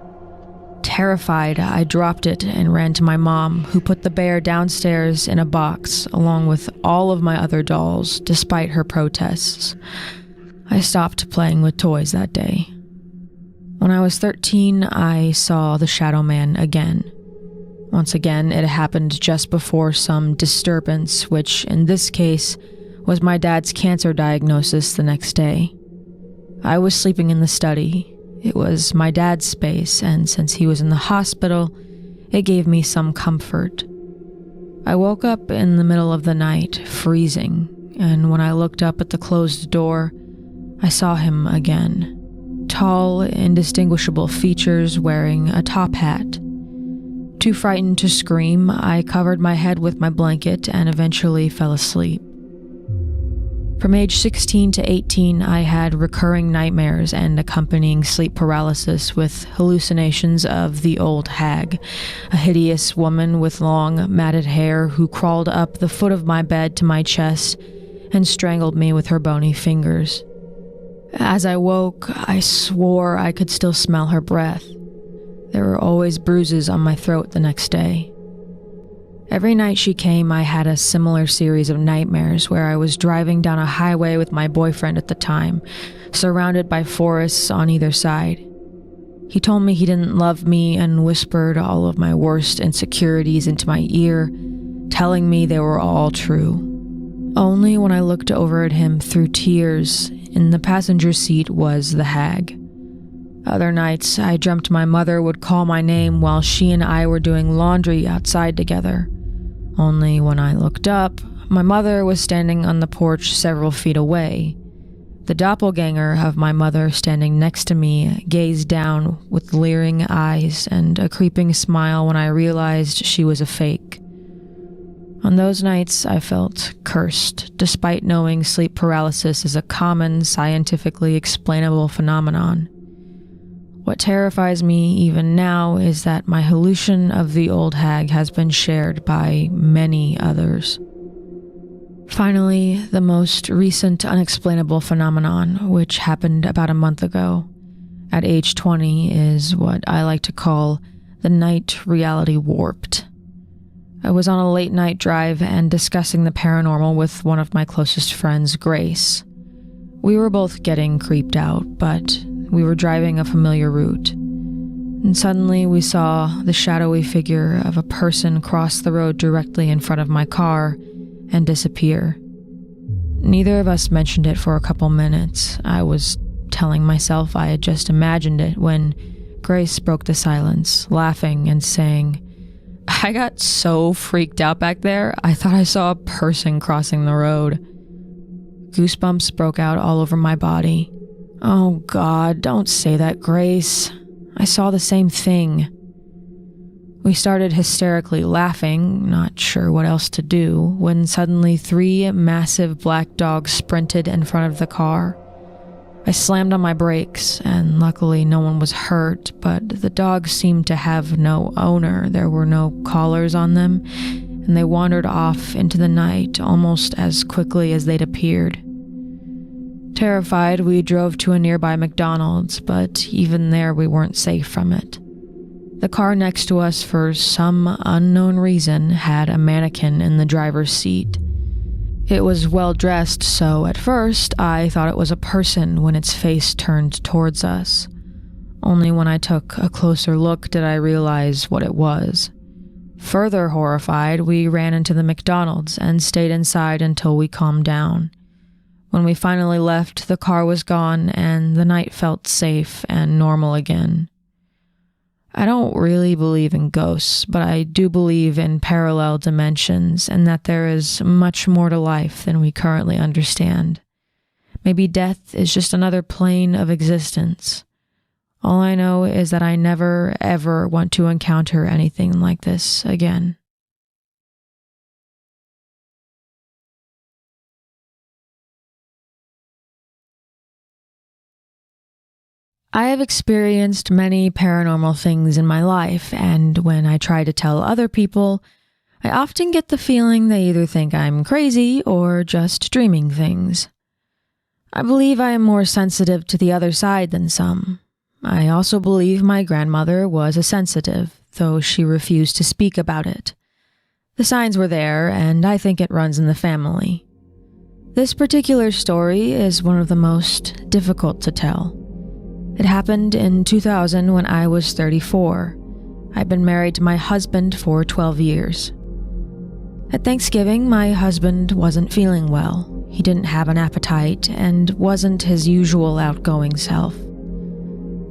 Terrified, I dropped it and ran to my mom, who put the bear downstairs in a box along with all of my other dolls, despite her protests. I stopped playing with toys that day. When I was 13, I saw the shadow man again. Once again, it happened just before some disturbance, which in this case was my dad's cancer diagnosis the next day. I was sleeping in the study. It was my dad's space, and since he was in the hospital, it gave me some comfort. I woke up in the middle of the night, freezing, and when I looked up at the closed door, I saw him again, tall, indistinguishable features wearing a top hat. Too frightened to scream, I covered my head with my blanket and eventually fell asleep. From age 16 to 18, I had recurring nightmares and accompanying sleep paralysis with hallucinations of the old hag, a hideous woman with long, matted hair who crawled up the foot of my bed to my chest and strangled me with her bony fingers. As I woke, I swore I could still smell her breath. There were always bruises on my throat the next day. Every night she came, I had a similar series of nightmares where I was driving down a highway with my boyfriend at the time, surrounded by forests on either side. He told me he didn't love me and whispered all of my worst insecurities into my ear, telling me they were all true. Only when I looked over at him through tears, in the passenger seat was the hag. Other nights, I dreamt my mother would call my name while she and I were doing laundry outside together. Only when I looked up, my mother was standing on the porch several feet away. The doppelganger of my mother standing next to me gazed down with leering eyes and a creeping smile when I realized she was a fake. On those nights, I felt cursed, despite knowing sleep paralysis is a common, scientifically explainable phenomenon. What terrifies me even now is that my hallucination of the old hag has been shared by many others. Finally, the most recent unexplainable phenomenon, which happened about a month ago, at age 20, is what I like to call the night reality warped. I was on a late night drive and discussing the paranormal with one of my closest friends, Grace. We were both getting creeped out, but we were driving a familiar route, and suddenly we saw the shadowy figure of a person cross the road directly in front of my car and disappear. Neither of us mentioned it for a couple minutes. I was telling myself I had just imagined it when Grace broke the silence, laughing and saying, "I got so freaked out back there, I thought I saw a person crossing the road." Goosebumps broke out all over my body. "Oh God, don't say that, Grace. I saw the same thing." We started hysterically laughing, not sure what else to do, when suddenly 3 massive black dogs sprinted in front of the car. I slammed on my brakes, and luckily no one was hurt, but the dogs seemed to have no owner. There were no collars on them, and they wandered off into the night almost as quickly as they'd appeared. Terrified, we drove to a nearby McDonald's, but even there we weren't safe from it. The car next to us, for some unknown reason, had a mannequin in the driver's seat. It was well dressed, so at first I thought it was a person when its face turned towards us. Only when I took a closer look did I realize what it was. Further horrified, we ran into the McDonald's and stayed inside until we calmed down. When we finally left, the car was gone and the night felt safe and normal again. I don't really believe in ghosts, but I do believe in parallel dimensions and that there is much more to life than we currently understand. Maybe death is just another plane of existence. All I know is that I never, ever want to encounter anything like this again. I have experienced many paranormal things in my life, and when I try to tell other people, I often get the feeling they either think I'm crazy or just dreaming things. I believe I am more sensitive to the other side than some. I also believe my grandmother was a sensitive, though she refused to speak about it. The signs were there, and I think it runs in the family. This particular story is one of the most difficult to tell. It happened in 2000 when I was 34. I'd been married to my husband for 12 years. At Thanksgiving, my husband wasn't feeling well. He didn't have an appetite and wasn't his usual outgoing self.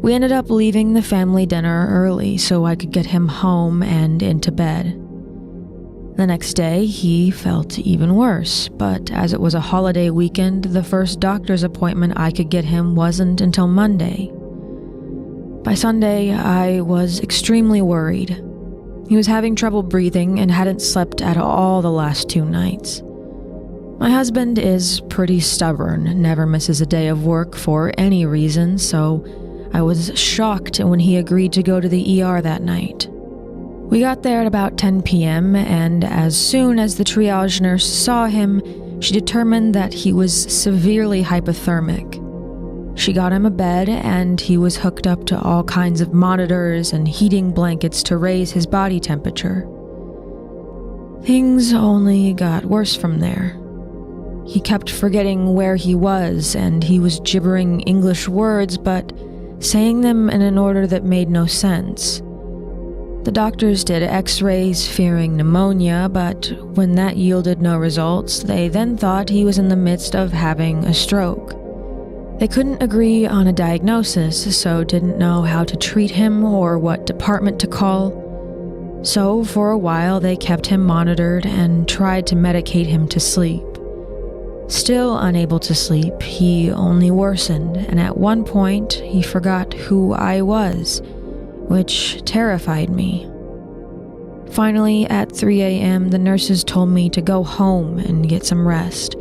We ended up leaving the family dinner early so I could get him home and into bed. The next day, he felt even worse, but as it was a holiday weekend, the first doctor's appointment I could get him wasn't until Monday. By Sunday, I was extremely worried. He was having trouble breathing and hadn't slept at all the last 2 nights. My husband is pretty stubborn, never misses a day of work for any reason, so I was shocked when he agreed to go to the ER that night. We got there at about 10 p.m., and as soon as the triage nurse saw him, she determined that he was severely hypothermic. She got him a bed, and he was hooked up to all kinds of monitors and heating blankets to raise his body temperature. Things only got worse from there. He kept forgetting where he was, and he was gibbering English words, but saying them in an order that made no sense. The doctors did x-rays fearing pneumonia, but when that yielded no results, they then thought he was in the midst of having a stroke. They couldn't agree on a diagnosis, so didn't know how to treat him or what department to call. So for a while they kept him monitored and tried to medicate him to sleep. Still unable to sleep, he only worsened, and at one point he forgot who I was, which terrified me. Finally, at 3 a.m., the nurses told me to go home and get some rest,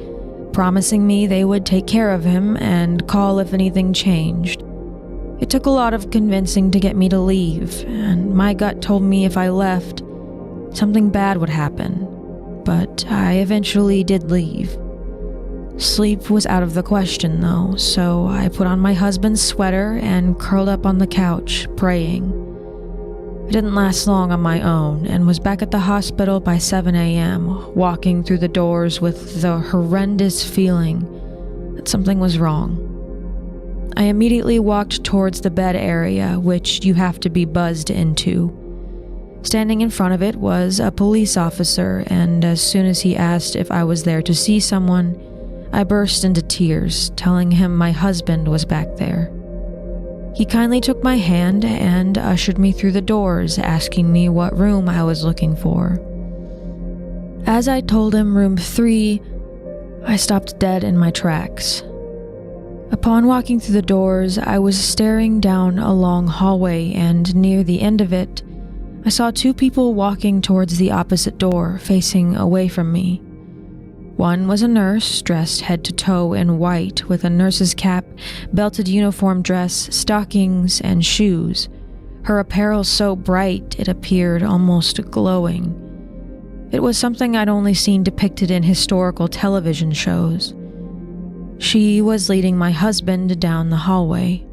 promising me they would take care of him and call if anything changed. It took a lot of convincing to get me to leave, and my gut told me if I left, something bad would happen, but I eventually did leave. Sleep was out of the question, though, so I put on my husband's sweater and curled up on the couch, praying. I didn't last long on my own and was back at the hospital by 7 a.m., walking through the doors with the horrendous feeling that something was wrong. I immediately walked towards the bed area, which you have to be buzzed into. Standing in front of it was a police officer, and as soon as he asked if I was there to see someone, I burst into tears, telling him my husband was back there. He kindly took my hand and ushered me through the doors, asking me what room I was looking for. As I told him room 3, I stopped dead in my tracks. Upon walking through the doors, I was staring down a long hallway, and near the end of it, I saw 2 people walking towards the opposite door, facing away from me. One was a nurse, dressed head to toe in white, with a nurse's cap, belted uniform dress, stockings, and shoes. Her apparel so bright it appeared almost glowing. It was something I'd only seen depicted in historical television shows. She was leading my husband down the hallway.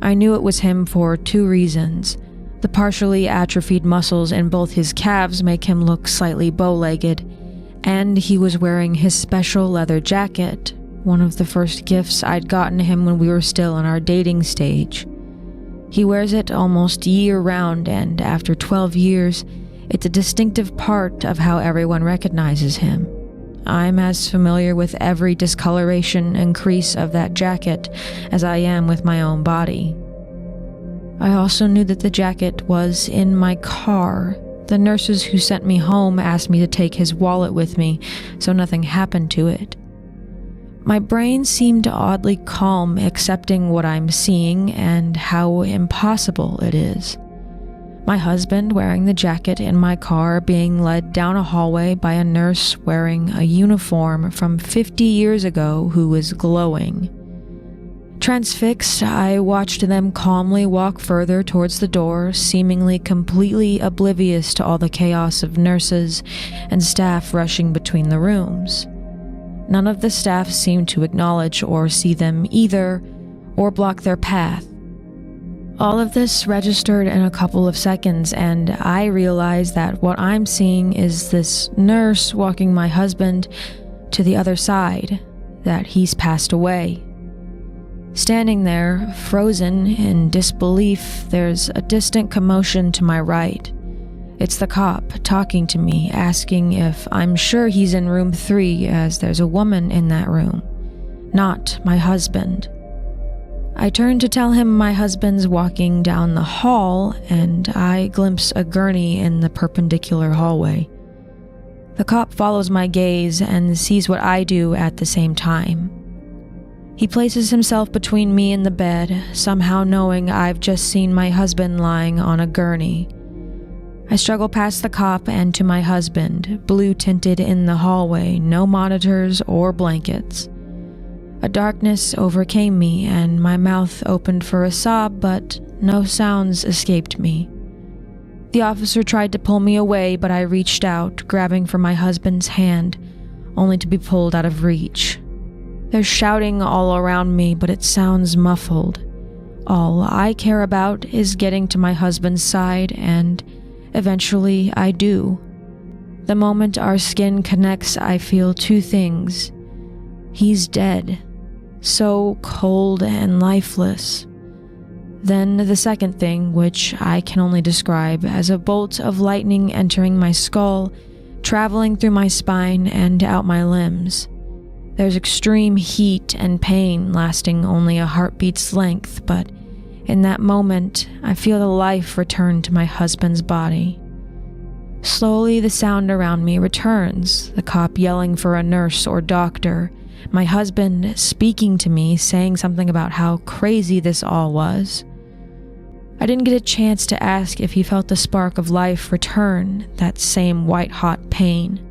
I knew it was him for 2 reasons. The partially atrophied muscles in both his calves make him look slightly bow-legged, and he was wearing his special leather jacket, one of the first gifts I'd gotten him when we were still in our dating stage. He wears it almost year-round, and after 12 years, it's a distinctive part of how everyone recognizes him. I'm as familiar with every discoloration and crease of that jacket as I am with my own body. I also knew that the jacket was in my car. The nurses who sent me home asked me to take his wallet with me, so nothing happened to it. My brain seemed oddly calm, accepting what I'm seeing and how impossible it is. My husband wearing the jacket in my car being led down a hallway by a nurse wearing a uniform from 50 years ago who was glowing. Transfixed, I watched them calmly walk further towards the door, seemingly completely oblivious to all the chaos of nurses and staff rushing between the rooms. None of the staff seemed to acknowledge or see them either, or block their path. All of this registered in a couple of seconds, and I realized that what I'm seeing is this nurse walking my husband to the other side, that he's passed away. Standing there, frozen in disbelief, there's a distant commotion to my right. It's the cop talking to me, asking if I'm sure he's in room 3 as there's a woman in that room, not my husband. I turn to tell him my husband's walking down the hall, and I glimpse a gurney in the perpendicular hallway. The cop follows my gaze and sees what I do at the same time. He places himself between me and the bed, somehow knowing I've just seen my husband lying on a gurney. I struggle past the cop and to my husband, blue-tinted in the hallway, no monitors or blankets. A darkness overcame me and my mouth opened for a sob, but no sounds escaped me. The officer tried to pull me away, but I reached out, grabbing for my husband's hand, only to be pulled out of reach. There's shouting all around me, but it sounds muffled. All I care about is getting to my husband's side, and eventually I do. The moment our skin connects, I feel two things. He's dead, so cold and lifeless. Then the second thing, which I can only describe as a bolt of lightning entering my skull, traveling through my spine and out my limbs. There's extreme heat and pain lasting only a heartbeat's length, but in that moment, I feel the life return to my husband's body. Slowly, the sound around me returns, the cop yelling for a nurse or doctor, my husband speaking to me, saying something about how crazy this all was. I didn't get a chance to ask if he felt the spark of life return, that same white-hot pain.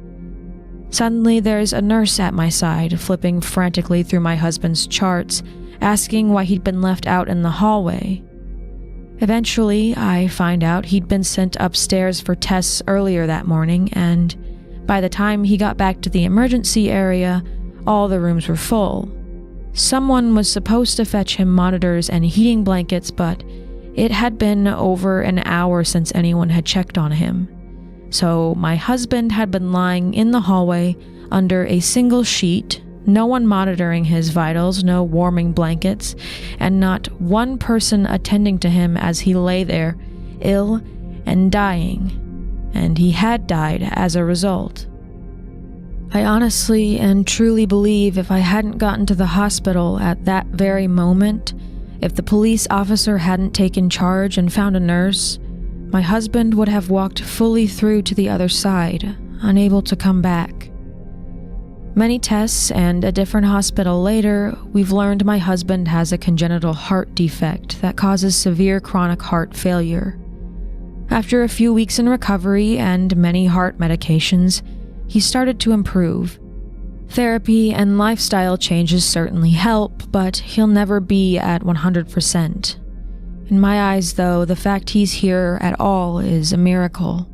Suddenly, there's a nurse at my side, flipping frantically through my husband's charts, asking why he'd been left out in the hallway. Eventually, I find out he'd been sent upstairs for tests earlier that morning, and by the time he got back to the emergency area, all the rooms were full. Someone was supposed to fetch him monitors and heating blankets, but it had been over an hour since anyone had checked on him. So my husband had been lying in the hallway under a single sheet, no one monitoring his vitals, no warming blankets, and not one person attending to him as he lay there, ill and dying. And he had died as a result. I honestly and truly believe if I hadn't gotten to the hospital at that very moment, if the police officer hadn't taken charge and found a nurse, my husband would have walked fully through to the other side, unable to come back. Many tests and a different hospital later, we've learned my husband has a congenital heart defect that causes severe chronic heart failure. After a few weeks in recovery and many heart medications, he started to improve. Therapy and lifestyle changes certainly help, but he'll never be at 100%. In my eyes, though, the fact he's here at all is a miracle.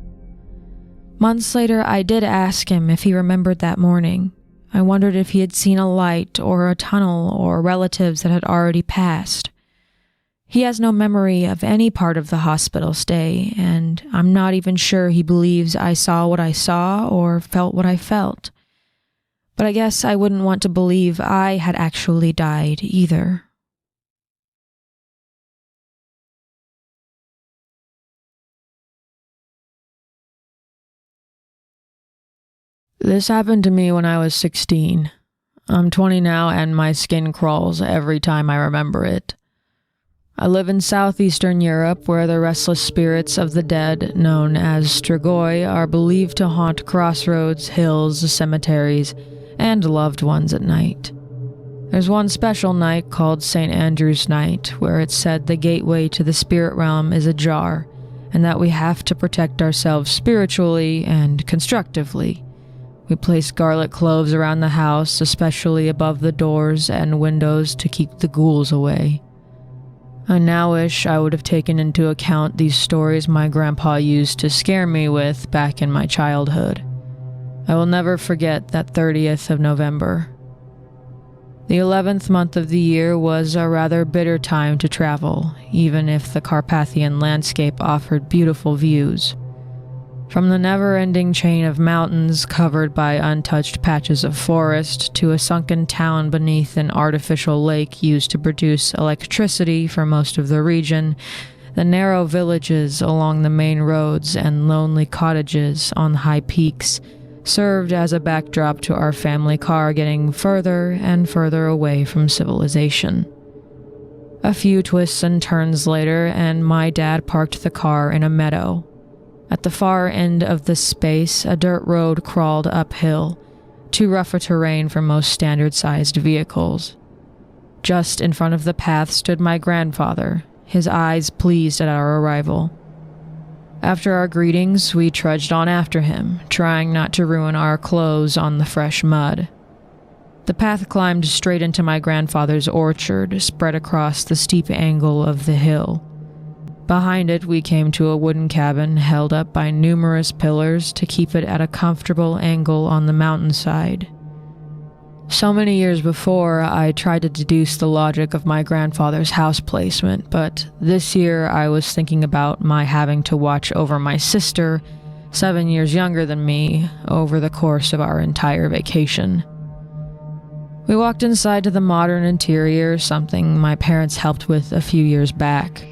Months later, I did ask him if he remembered that morning. I wondered if he had seen a light or a tunnel or relatives that had already passed. He has no memory of any part of the hospital stay, and I'm not even sure he believes I saw what I saw or felt what I felt. But I guess I wouldn't want to believe I had actually died either. This happened to me when I was 16. I'm 20 now and my skin crawls every time I remember it. I live in southeastern Europe where the restless spirits of the dead, known as strigoi, are believed to haunt crossroads, hills, cemeteries, and loved ones at night. There's one special night called St. Andrew's Night where it's said the gateway to the spirit realm is ajar and that we have to protect ourselves spiritually and constructively. We place garlic cloves around the house, especially above the doors and windows to keep the ghouls away. I now wish I would have taken into account these stories my grandpa used to scare me with back in my childhood. I will never forget that 30th of November. The 11th month of the year was a rather bitter time to travel, even if the Carpathian landscape offered beautiful views. From the never-ending chain of mountains covered by untouched patches of forest to a sunken town beneath an artificial lake used to produce electricity for most of the region, the narrow villages along the main roads and lonely cottages on high peaks served as a backdrop to our family car getting further and further away from civilization. A few twists and turns later, and my dad parked the car in a meadow. At the far end of the space, a dirt road crawled uphill, too rough a terrain for most standard-sized vehicles. Just in front of the path stood my grandfather, his eyes pleased at our arrival. After our greetings, we trudged on after him, trying not to ruin our clothes on the fresh mud. The path climbed straight into my grandfather's orchard, spread across the steep angle of the hill. Behind it, we came to a wooden cabin held up by numerous pillars to keep it at a comfortable angle on the mountainside. So many years before, I tried to deduce the logic of my grandfather's house placement, but this year I was thinking about my having to watch over my sister, 7 years younger than me, over the course of our entire vacation. We walked inside to the modern interior, something my parents helped with a few years back.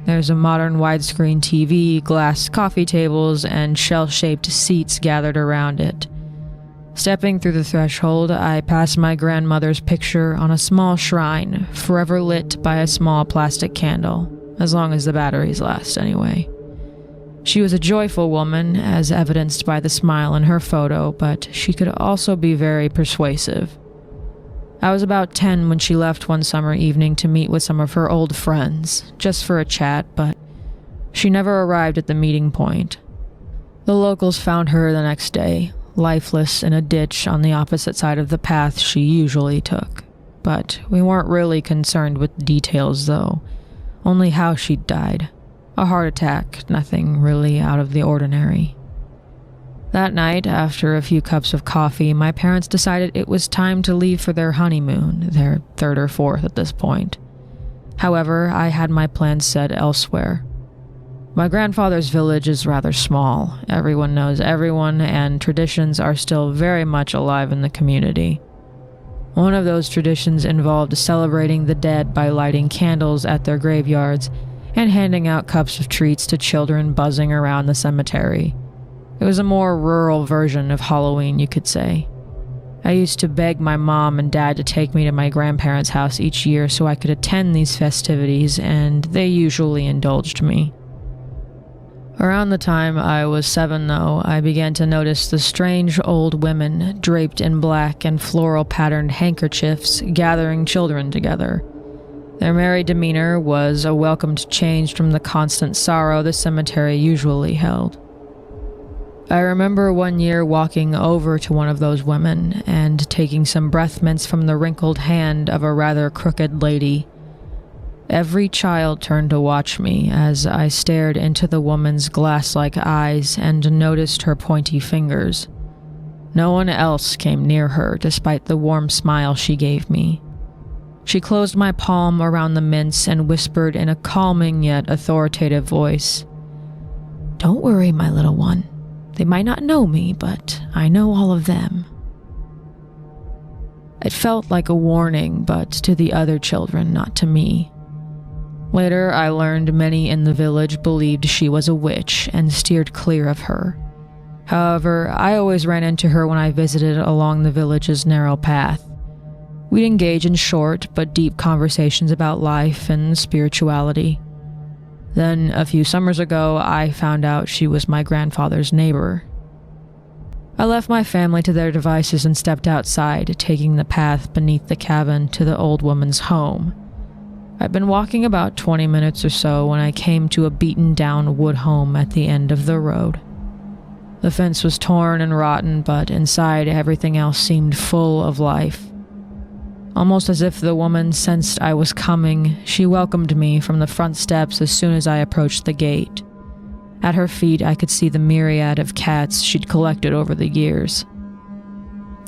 There's a modern widescreen TV, glass coffee tables, and shell-shaped seats gathered around it. Stepping through the threshold, I passed my grandmother's picture on a small shrine, forever lit by a small plastic candle, as long as the batteries last anyway. She was a joyful woman, as evidenced by the smile in her photo, but she could also be very persuasive. I was about 10 when she left one summer evening to meet with some of her old friends, just for a chat, but she never arrived at the meeting point. The locals found her the next day, lifeless in a ditch on the opposite side of the path she usually took. But we weren't really concerned with details, though. Only how she'd died. A heart attack, nothing really out of the ordinary. That night, after a few cups of coffee, my parents decided it was time to leave for their honeymoon, their third or fourth at this point. However, I had my plans set elsewhere. My grandfather's village is rather small. Everyone knows everyone, and traditions are still very much alive in the community. One of those traditions involved celebrating the dead by lighting candles at their graveyards and handing out cups of treats to children buzzing around the cemetery. It was a more rural version of Halloween, you could say. I used to beg my mom and dad to take me to my grandparents' house each year so I could attend these festivities, and they usually indulged me. Around the time I was 7, though, I began to notice the strange old women draped in black and floral-patterned handkerchiefs gathering children together. Their merry demeanor was a welcomed change from the constant sorrow the cemetery usually held. I remember one year walking over to one of those women and taking some breath mints from the wrinkled hand of a rather crooked lady. Every child turned to watch me as I stared into the woman's glass-like eyes and noticed her pointy fingers. No one else came near her despite the warm smile she gave me. She closed my palm around the mints and whispered in a calming yet authoritative voice, "Don't worry, my little one. They might not know me, but I know all of them." It felt like a warning, but to the other children, not to me. Later, I learned many in the village believed she was a witch and steered clear of her. However, I always ran into her when I visited along the village's narrow path. We'd engage in short but deep conversations about life and spirituality. Then, a few summers ago, I found out she was my grandfather's neighbor. I left my family to their devices and stepped outside, taking the path beneath the cabin to the old woman's home. I'd been walking about 20 minutes or so when I came to a beaten-down wood home at the end of the road. The fence was torn and rotten, but inside everything else seemed full of life. Almost as if the woman sensed I was coming, she welcomed me from the front steps as soon as I approached the gate. At her feet, I could see the myriad of cats she'd collected over the years.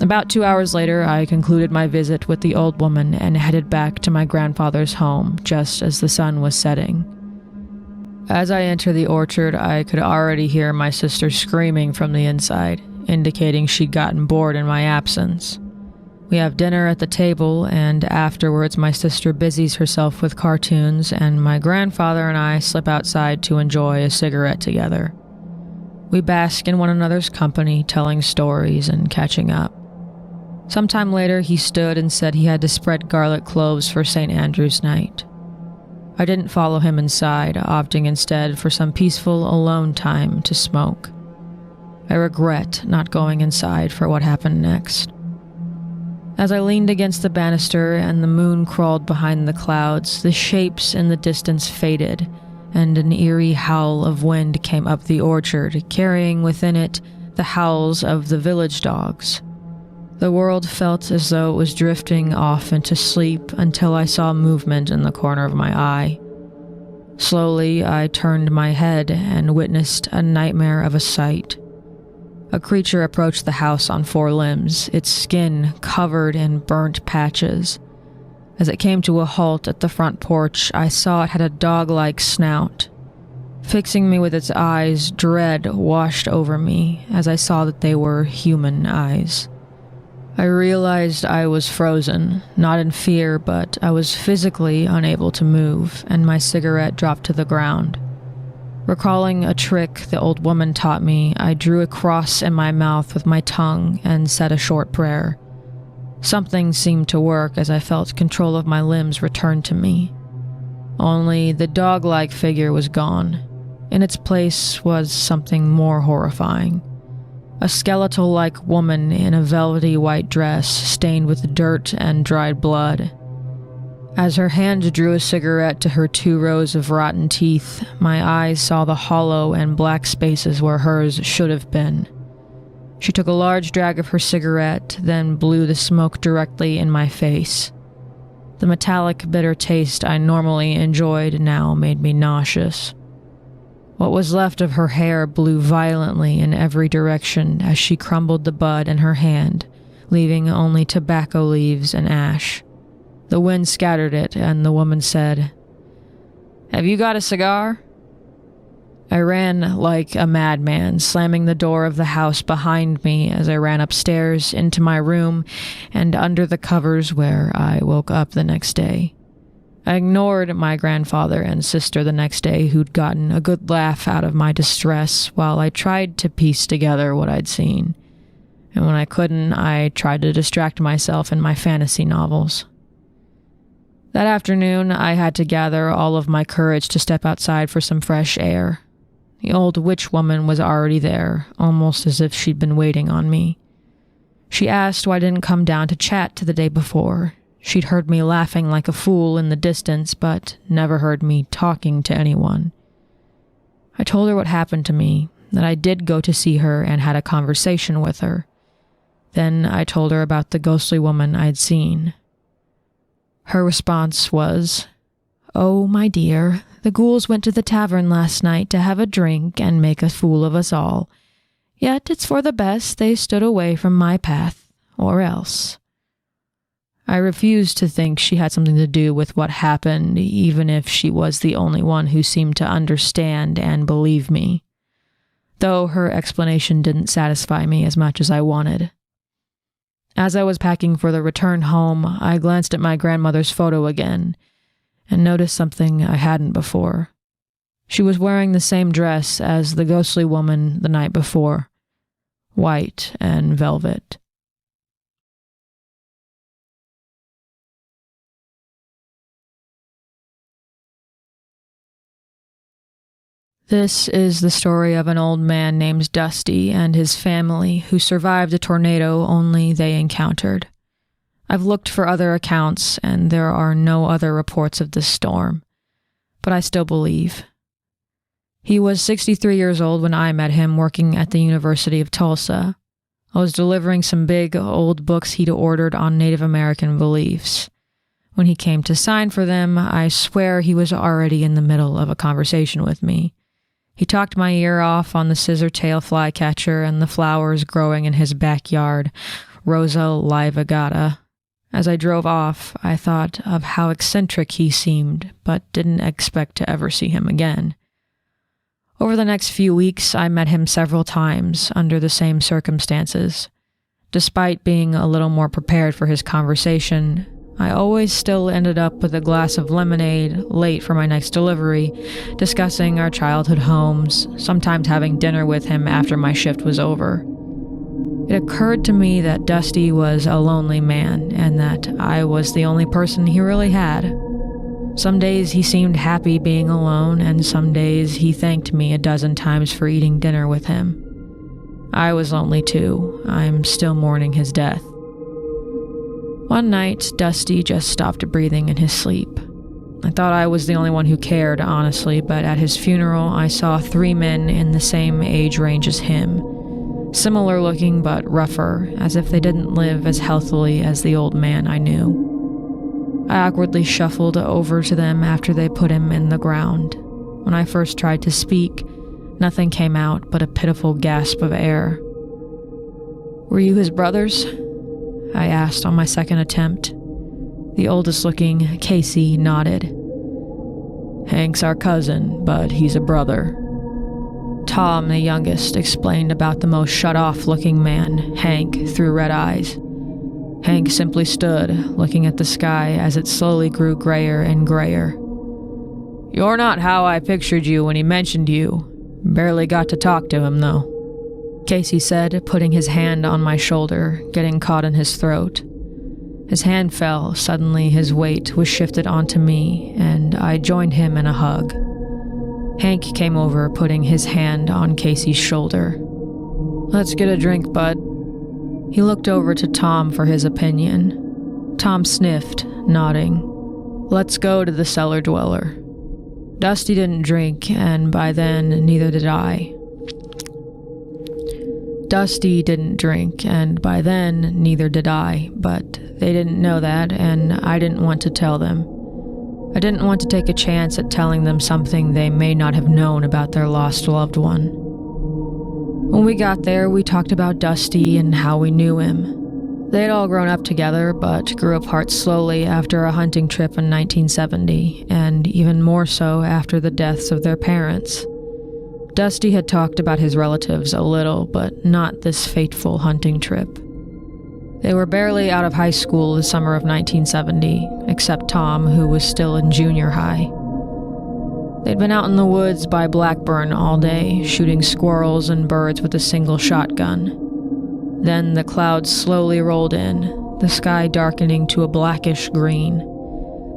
About 2 hours later, I concluded my visit with the old woman and headed back to my grandfather's home just as the sun was setting. As I entered the orchard, I could already hear my sister screaming from the inside, indicating she'd gotten bored in my absence. We have dinner at the table, and afterwards my sister busies herself with cartoons, and my grandfather and I slip outside to enjoy a cigarette together. We bask in one another's company, telling stories and catching up. Sometime later, he stood and said he had to spread garlic cloves for St. Andrew's night. I didn't follow him inside, opting instead for some peaceful alone time to smoke. I regret not going inside for what happened next. As I leaned against the banister and the moon crawled behind the clouds, the shapes in the distance faded, and an eerie howl of wind came up the orchard, carrying within it the howls of the village dogs. The world felt as though it was drifting off into sleep until I saw movement in the corner of my eye. Slowly, I turned my head and witnessed a nightmare of a sight. A creature approached the house on 4 limbs, its skin covered in burnt patches. As it came to a halt at the front porch, I saw it had a dog-like snout. Fixing me with its eyes, dread washed over me as I saw that they were human eyes. I realized I was frozen, not in fear, but I was physically unable to move, and my cigarette dropped to the ground. Recalling a trick the old woman taught me, I drew a cross in my mouth with my tongue and said a short prayer. Something seemed to work as I felt control of my limbs return to me. Only the dog-like figure was gone. In its place was something more horrifying. A skeletal-like woman in a velvety white dress stained with dirt and dried blood. As her hand drew a cigarette to her 2 rows of rotten teeth, my eyes saw the hollow and black spaces where hers should have been. She took a large drag of her cigarette, then blew the smoke directly in my face. The metallic, bitter taste I normally enjoyed now made me nauseous. What was left of her hair blew violently in every direction as she crumbled the bud in her hand, leaving only tobacco leaves and ash. The wind scattered it, and the woman said, "Have you got a cigar?" I ran like a madman, slamming the door of the house behind me as I ran upstairs into my room and under the covers where I woke up the next day. I ignored my grandfather and sister the next day, who'd gotten a good laugh out of my distress while I tried to piece together what I'd seen. And when I couldn't, I tried to distract myself in my fantasy novels. That afternoon, I had to gather all of my courage to step outside for some fresh air. The old witch woman was already there, almost as if she'd been waiting on me. She asked why I didn't come down to chat the day before. She'd heard me laughing like a fool in the distance, but never heard me talking to anyone. I told her what happened to me, that I did go to see her and had a conversation with her. Then I told her about the ghostly woman I'd seen. Her response was, "Oh, my dear, the ghouls went to the tavern last night to have a drink and make a fool of us all. Yet it's for the best they stood away from my path, or else." I refused to think she had something to do with what happened, even if she was the only one who seemed to understand and believe me, though her explanation didn't satisfy me as much as I wanted. As I was packing for the return home, I glanced at my grandmother's photo again and noticed something I hadn't before. She was wearing the same dress as the ghostly woman the night before, white and velvet. This is the story of an old man named Dusty and his family who survived a tornado only they encountered. I've looked for other accounts, and there are no other reports of this storm, but I still believe. He was 63 years old when I met him working at the University of Tulsa. I was delivering some big, old books he'd ordered on Native American beliefs. When he came to sign for them, I swear he was already in the middle of a conversation with me. He talked my ear off on the scissor-tail flycatcher and the flowers growing in his backyard, Rosa laevigata. As I drove off, I thought of how eccentric he seemed, but didn't expect to ever see him again. Over the next few weeks, I met him several times under the same circumstances. Despite being a little more prepared for his conversation, I always still ended up with a glass of lemonade late for my next delivery, discussing our childhood homes, sometimes having dinner with him after my shift was over. It occurred to me that Dusty was a lonely man, and that I was the only person he really had. Some days he seemed happy being alone, and some days he thanked me a dozen times for eating dinner with him. I was lonely too. I'm still mourning his death. One night, Dusty just stopped breathing in his sleep. I thought I was the only one who cared, honestly, but at his funeral, I saw 3 men in the same age range as him. Similar looking, but rougher, as if they didn't live as healthily as the old man I knew. I awkwardly shuffled over to them after they put him in the ground. When I first tried to speak, nothing came out but a pitiful gasp of air. "Were you his brothers?" I asked on my second attempt. The oldest-looking, Casey, nodded. "Hank's our cousin, but he's a brother." Tom, the youngest, explained about the most shut-off-looking man, Hank, through red eyes. Hank simply stood, looking at the sky as it slowly grew grayer and grayer. "You're not how I pictured you when he mentioned you. Barely got to talk to him, though," Casey said, putting his hand on my shoulder, getting caught in his throat. His hand fell. Suddenly his weight was shifted onto me, and I joined him in a hug. Hank came over, putting his hand on Casey's shoulder. "Let's get a drink, bud." He looked over to Tom for his opinion. Tom sniffed, nodding. "Let's go to the cellar dweller." Dusty didn't drink, and by then, neither did I. Dusty didn't drink, and by then, neither did I, but they didn't know that, and I didn't want to tell them. I didn't want to take a chance at telling them something they may not have known about their lost loved one. When we got there, we talked about Dusty and how we knew him. They'd all grown up together, but grew apart slowly after a hunting trip in 1970, and even more so after the deaths of their parents. Dusty had talked about his relatives a little, but not this fateful hunting trip. They were barely out of high school the summer of 1970, except Tom, who was still in junior high. They'd been out in the woods by Blackburn all day, shooting squirrels and birds with a single shotgun. Then the clouds slowly rolled in, the sky darkening to a blackish green.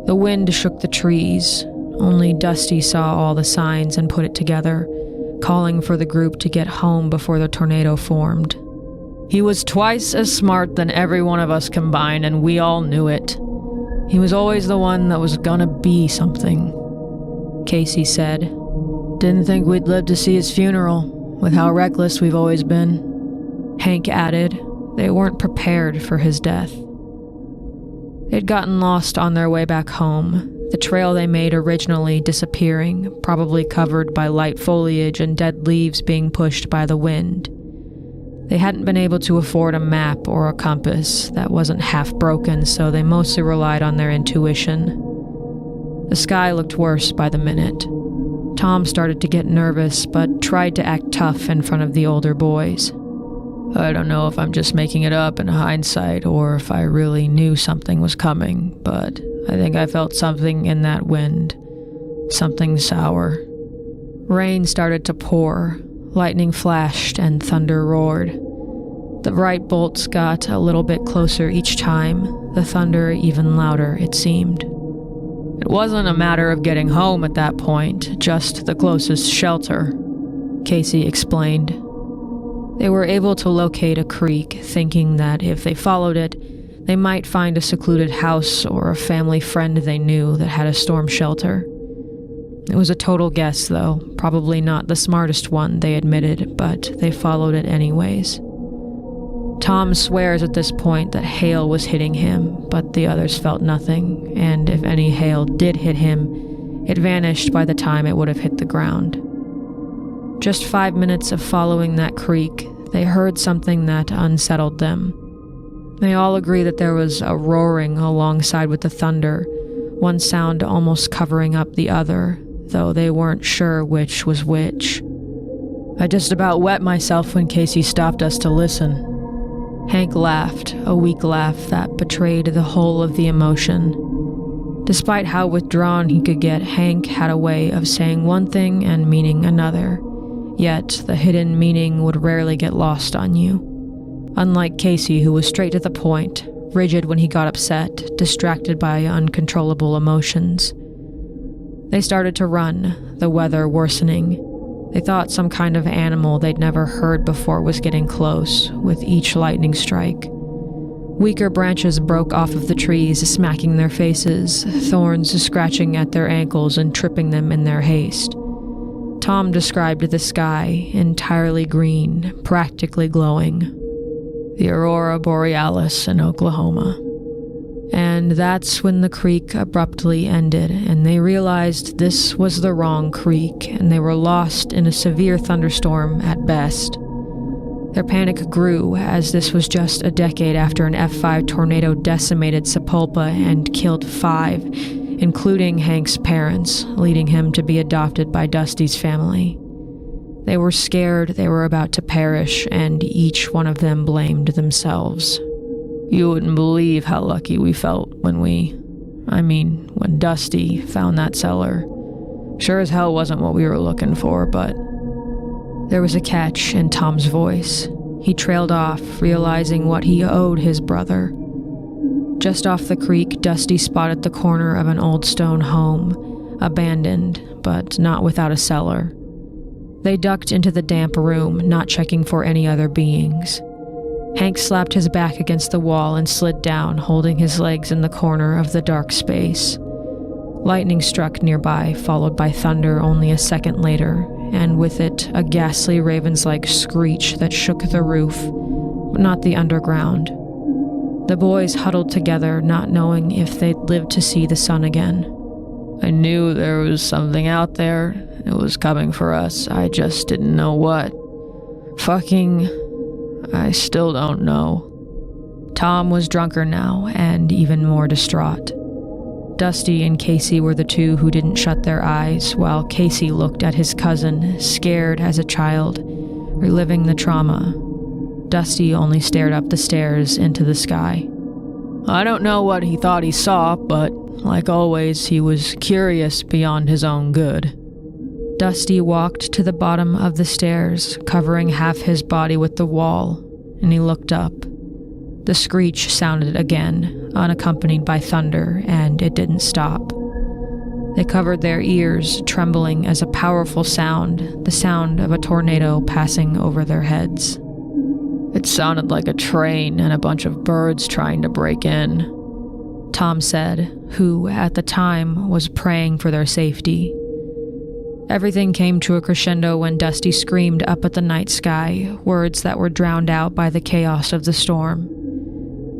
The wind shook the trees. Only Dusty saw all the signs and put it together, calling for the group to get home before the tornado formed. He was twice as smart than every one of us combined, and we all knew it. He was always the one that was gonna be something, Casey said. Didn't think we'd live to see his funeral, with how reckless we've always been. Hank added. They weren't prepared for his death. They'd gotten lost on their way back home, the trail they made originally disappearing, probably covered by light foliage and dead leaves being pushed by the wind. They hadn't been able to afford a map or a compass that wasn't half broken, so they mostly relied on their intuition. The sky looked worse by the minute. Tom started to get nervous, but tried to act tough in front of the older boys. I don't know if I'm just making it up in hindsight or if I really knew something was coming, but I think I felt something in that wind. Something sour. Rain started to pour. Lightning flashed and thunder roared. The bright bolts got a little bit closer each time, the thunder even louder, it seemed. It wasn't a matter of getting home at that point, just the closest shelter, Casey explained. They were able to locate a creek, thinking that if they followed it, they might find a secluded house or a family friend they knew that had a storm shelter. It was a total guess, though, probably not the smartest one, they admitted, but they followed it anyways. Tom swears at this point that hail was hitting him, but the others felt nothing, and if any hail did hit him, it vanished by the time it would have hit the ground. Just 5 minutes of following that creek, they heard something that unsettled them. They all agree that there was a roaring alongside with the thunder, one sound almost covering up the other, though they weren't sure which was which. I just about wet myself when Casey stopped us to listen. Hank laughed, a weak laugh that betrayed the whole of the emotion. Despite how withdrawn he could get, Hank had a way of saying one thing and meaning another, yet the hidden meaning would rarely get lost on you. Unlike Casey, who was straight to the point, rigid when he got upset, distracted by uncontrollable emotions. They started to run, the weather worsening. They thought some kind of animal they'd never heard before was getting close, with each lightning strike. Weaker branches broke off of the trees, smacking their faces, thorns scratching at their ankles and tripping them in their haste. Tom described the sky, entirely green, practically glowing. The aurora borealis in Oklahoma. And that's when the creek abruptly ended, and they realized this was the wrong creek, and they were lost in a severe thunderstorm at best. Their panic grew, as this was just a decade after an F5 tornado decimated Sapulpa and killed 5, including Hank's parents, leading him to be adopted by Dusty's family. They were scared they were about to perish, and each one of them blamed themselves. You wouldn't believe how lucky we felt when Dusty found that cellar. Sure as hell wasn't what we were looking for, but... There was a catch in Tom's voice. He trailed off, realizing what he owed his brother. Just off the creek, Dusty spotted the corner of an old stone home, abandoned, but not without a cellar. They ducked into the damp room, not checking for any other beings. Hank slapped his back against the wall and slid down, holding his legs in the corner of the dark space. Lightning struck nearby, followed by thunder only a second later, and with it, a ghastly ravens-like screech that shook the roof, but not the underground. The boys huddled together, not knowing if they'd live to see the sun again. I knew there was something out there. It was coming for us. I just didn't know what. I still don't know. Tom was drunker now, and even more distraught. Dusty and Casey were the two who didn't shut their eyes, while Casey looked at his cousin, scared as a child, reliving the trauma. Dusty only stared up the stairs into the sky. I don't know what he thought he saw, but, like always, he was curious beyond his own good. Dusty walked to the bottom of the stairs, covering half his body with the wall, and he looked up. The screech sounded again, unaccompanied by thunder, and it didn't stop. They covered their ears, trembling as a powerful sound, the sound of a tornado passing over their heads. It sounded like a train and a bunch of birds trying to break in, Tom said, who, at the time, was praying for their safety. Everything came to a crescendo when Dusty screamed up at the night sky, words that were drowned out by the chaos of the storm.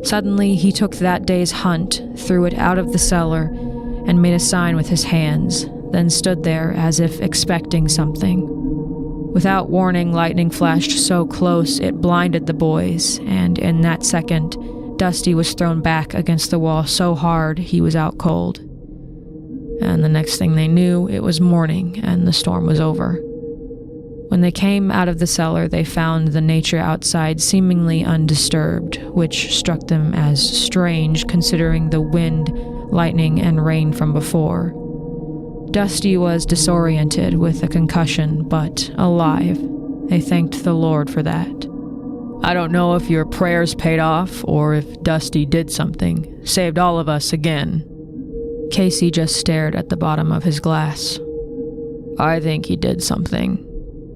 Suddenly, he took that day's hunt, threw it out of the cellar, and made a sign with his hands, then stood there as if expecting something. Without warning, lightning flashed so close it blinded the boys, and in that second, Dusty was thrown back against the wall so hard he was out cold. And the next thing they knew, it was morning and the storm was over. When they came out of the cellar, they found the nature outside seemingly undisturbed, which struck them as strange considering the wind, lightning, and rain from before. Dusty was disoriented with a concussion, but alive. They thanked the Lord for that. I don't know if your prayers paid off or if Dusty did something, saved all of us again. Casey just stared at the bottom of his glass. I think he did something.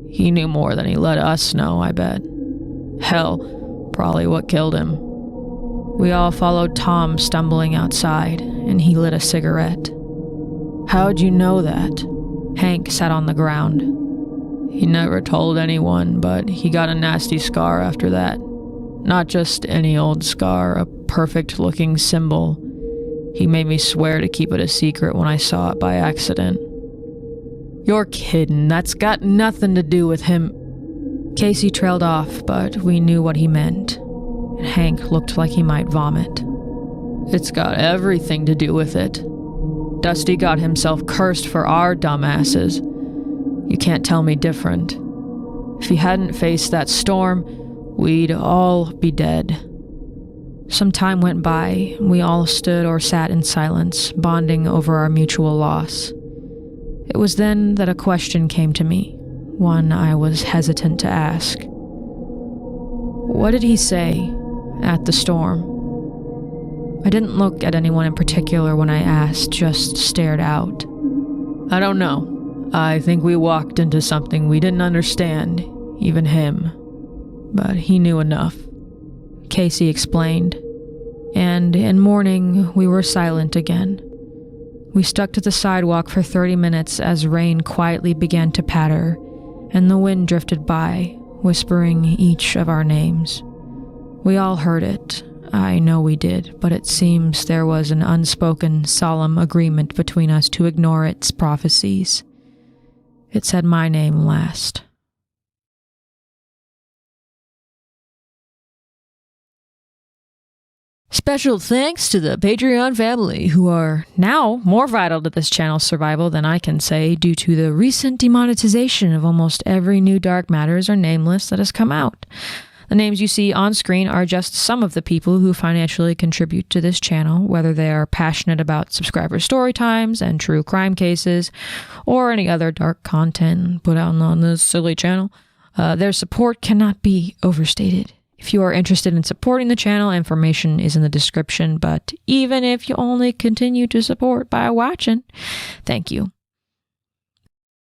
He knew more than he let us know, I bet. Hell, probably what killed him. We all followed Tom stumbling outside, and he lit a cigarette. How'd you know that? Hank sat on the ground. He never told anyone, but he got a nasty scar after that. Not just any old scar, a perfect-looking symbol. He made me swear to keep it a secret when I saw it by accident. You're kidding, that's got nothing to do with him. Casey trailed off, but we knew what he meant. Hank looked like he might vomit. It's got everything to do with it. Dusty got himself cursed for our dumbasses. You can't tell me different. If he hadn't faced that storm, we'd all be dead. Some time went by, and we all stood or sat in silence, bonding over our mutual loss. It was then that a question came to me, one I was hesitant to ask. What did he say at the storm? I didn't look at anyone in particular when I asked, just stared out. I don't know. I think we walked into something we didn't understand, even him. But he knew enough. Casey explained. and in mourning we were silent again. We stuck to the sidewalk for 30 minutes as rain quietly began to patter, and the wind drifted by, whispering each of our names. We all heard it. I know we did, but it seems there was an unspoken, solemn agreement between us to ignore its prophecies. It said my name last. Special thanks to the Patreon family, who are now more vital to this channel's survival than I can say due to the recent demonetization of almost every new Dark Matters or Nameless that has come out. The names you see on screen are just some of the people who financially contribute to this channel, whether they are passionate about subscriber story times and true crime cases, or any other dark content put out on this silly channel. Their support cannot be overstated. If you are interested in supporting the channel, information is in the description, but even if you only continue to support by watching, thank you.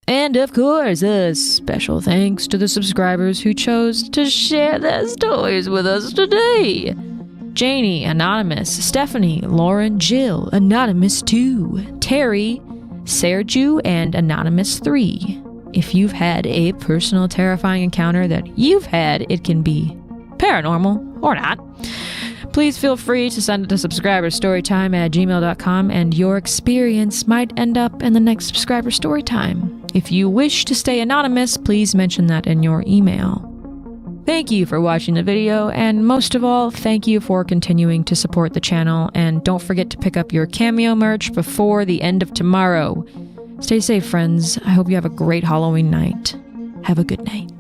And of course, a special thanks to the subscribers who chose to share their stories with us today. Janie, Anonymous, Stephanie, Lauren, Jill, Anonymous 2, Terry, Serju, and Anonymous 3. If you've had a personal terrifying encounter that you've had, it can be paranormal or not, please feel free to send it to subscriberstorytime@gmail.com, and your experience might end up in the next subscriber storytime. If you wish to stay anonymous, please mention that in your email. Thank you for watching the video, and most of all, thank you for continuing to support the channel, and don't forget to pick up your Cameo merch before the end of tomorrow. Stay safe, friends. I hope you have a great Halloween night. Have a good night.